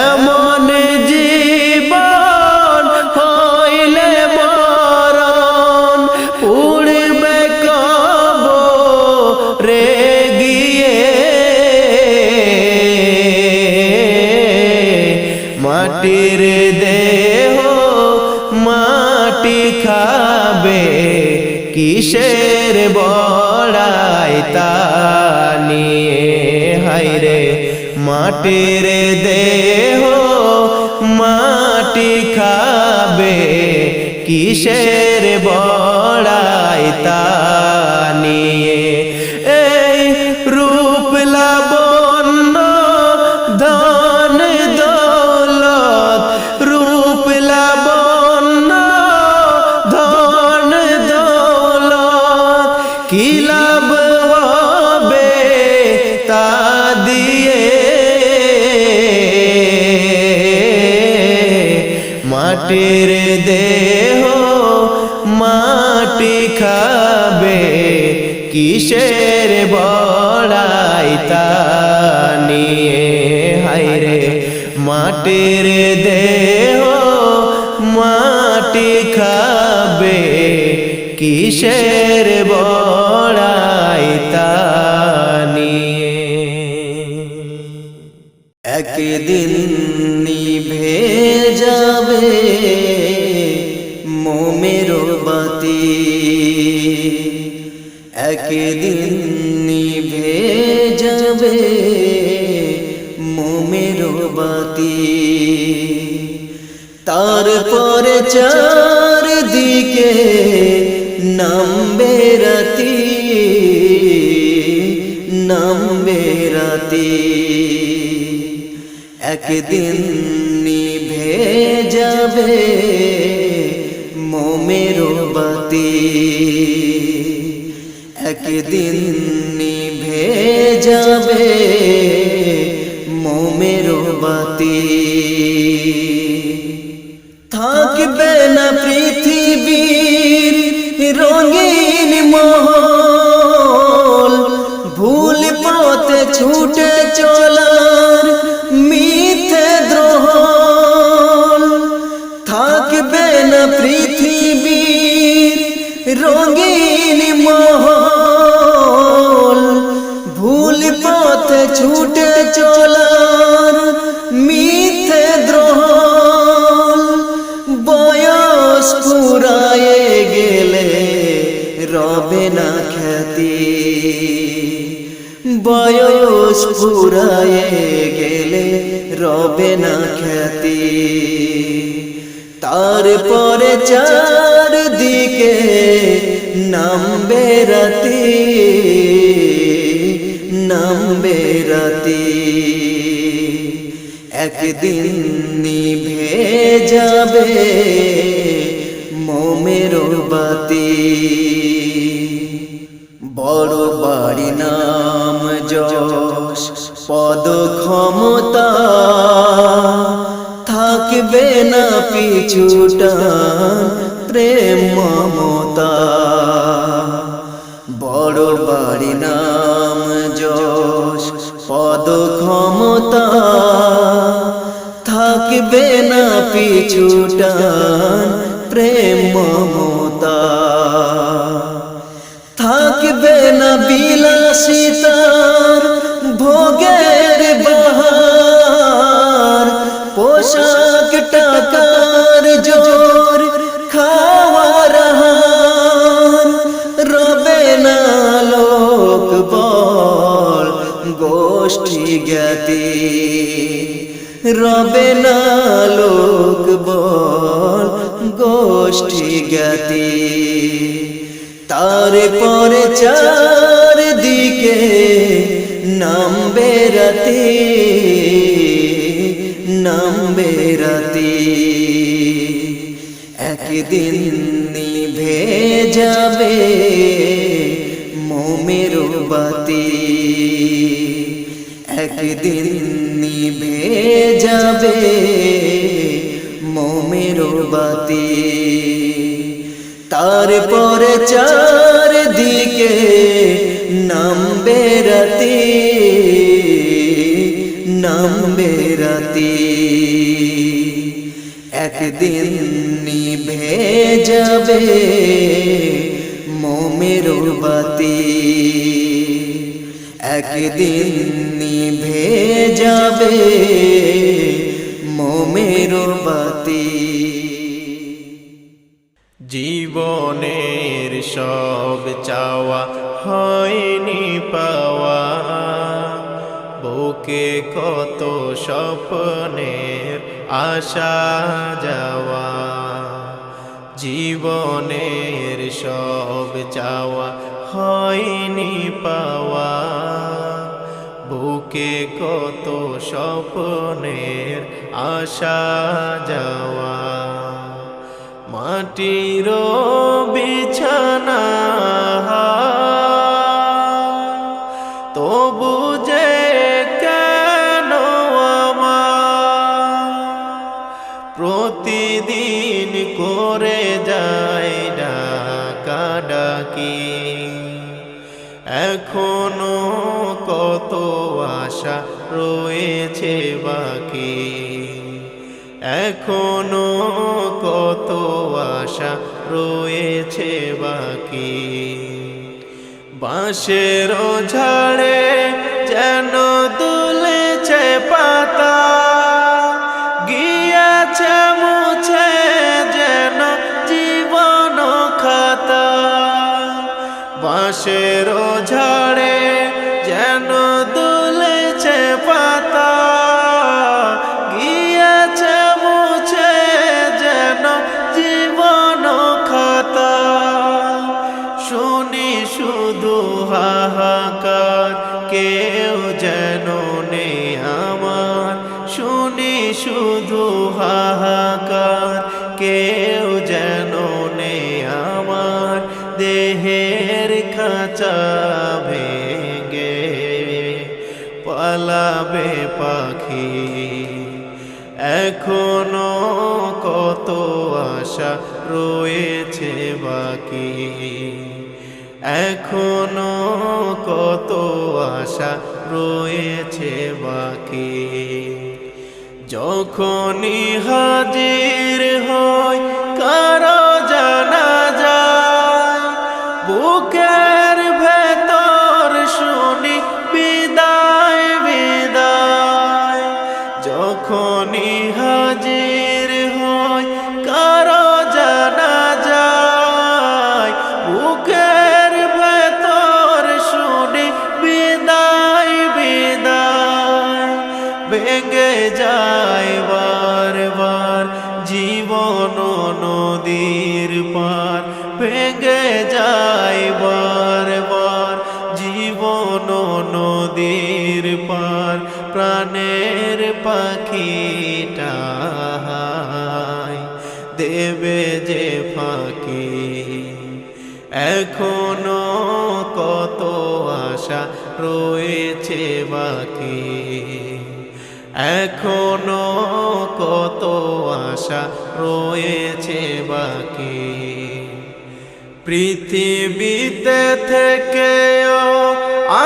এমন জীবন হইলে মরণ, উড়বে কবরে গিয়ে। মাটির দেহ মাটি খাবে, কিসের বড়াই তা নিয়ে। হায়রে মাটির দেহ মাটি খাবে, কিসের বড়াই তা নিয়ে। এই রূপ লাবণ্য ধন দৌলত, রূপ লাবণ্য মাটির দেহ মাটি খাবে, কিসের বড়াই তা নিয়ে। হায়রে মাটির দেহ মাটি খাবে, কিসের বড়াই তা নিয়ে।
একদিন নিভে যাবে মোমের বাতি, একদিন নিভে যাবে মোমের বাতি। তারপরে চারদিকে নামবে রাতি, নামবে রাতি। একদিন নিভে যাবে মোমের বাতি, একদিন নিভে যাবে মোমের বাতি। থাকবে না পৃথিবীর রঙিন মহল, ভুল পথে ছুটে চলার মিথ্যে দ্রোহল। থাকবে না পৃথিবীর রঙিন মহল, ভুল পথে ছুটে চলার মিথ্যে দ্রোহল। বয়স ফুরায়ে গেলে রবে না খ্যাতি, বয়স ফুরায়ে গেলে রবে না খ্যাতি। তারপরে চারদিকে নামবে রাতি, নামবে রাতি। একদিন নিভে যাবে মোমের বাতি। বড় বাড়ি নাম যশ পদ ক্ষমতা, থাকবে না পিছুটান প্রেম মমতা। বড় বাড়ি নাম যশ পদ ক্ষমতা, থাকবে না পিছুটান প্রেম মমতা। থাকবে না বিলাসিতার ভোগের বাহার, পোশাক টাকার জোর খাওয়ার হার। রবে না লোক বল গোষ্ঠী জ্ঞাতি, রবে না লোক বল গোষ্ঠী জ্ঞাতি। তারপরে চারদিকে নামবে রাতি, নামবে রাতি। একদিন নিভে যাবে মোমের বাতি, একদিন নিভে যাবে মোমের বাতি। তারপরে চারদিকে নামবে রাতি, নামবে রাতি। একদিন নিভে যাবে মোমের বাতি, একদিন নিভে যাবে মোমের বাতি।
জীবনের সব চাওয়া হয়নি পাওয়া, বুকে কত স্বপ্নের আসা যাওয়া। জীবনের সব চাওয়া হয়নি পাওয়া, বুকে কত স্বপ্নের আসা যাওয়া। মাটির বিছানা তবু যে কেন আমার প্রতিদিন এখনো কত আশা রয়েছে বাকি, এখনো কত আশা রয়েছে বাকি। বাঁশের ঝাড়ে যেন দুলেছে পাতা, গিয়েছে মুছে যেন জীবন খাতা। বাঁশের ঝাড়ে যেন দুলেছে পাতা, গিয়েছে মুছে যেন জীবন খাতা। শুনি শুধু হাহাকার, কেউ যেন নেই আমার। শুনি শুধু হাহাকার, কেউ যেন নেই আমার। দেহের খাঁচা ভেঙে পালাবে পাখি, এখনো কত আশা রয়েছে বাকি, এখনো কত আশা রয়েছে বাকি। যখনই হাজির হয় কারো জানাজায়, বুকের ভেতর শুনি বিদায় বিদায়। যখনই হাজির হয় কারো জানাজায়, বুকের ভেতর শুনি বিদায় বিদায়। ভেঙে যায় বারবার জীবন নদীর পার, ভেঙে যায় বারবার জীবন নদীর পার। প্রাণের পাখিটা দেবে যে ফাঁকি, এখনো কত আশা রয়েছে বাকি, এখনো কত আশা রয়েছে বাকি। পৃথিবীতে থেকেও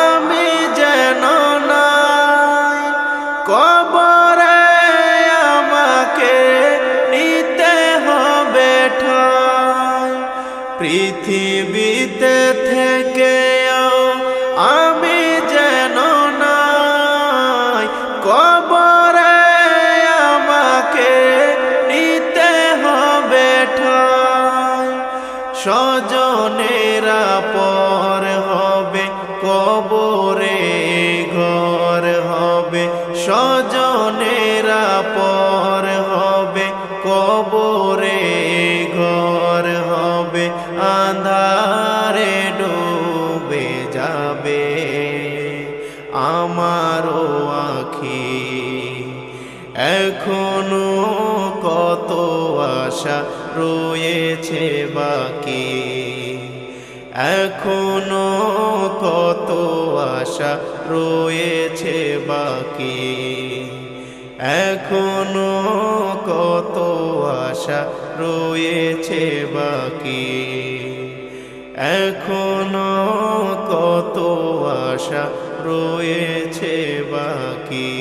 আমি যেন নাই, কবরে আমাকে নিতে হবে ঠাঁই। পৃথিবীতে থেকেও আমি যেন নাই, কবরে আমাকে নিতে হবে ঠাঁই। স্বজনেরা পর হবে, কবরে ঘর হবে। স্বজনেরা পর হবে, কবরে ঘর হবে। আঁধারে ডুবে যাবে আমারও আঁখি, এখনো কত আশা রয়েছে বাকি, এখনো কত আশা রয়েছে বাকি, এখনো কত আশা রয়েছে বাকি, এখনো কত আশা রয়েছে বাকি।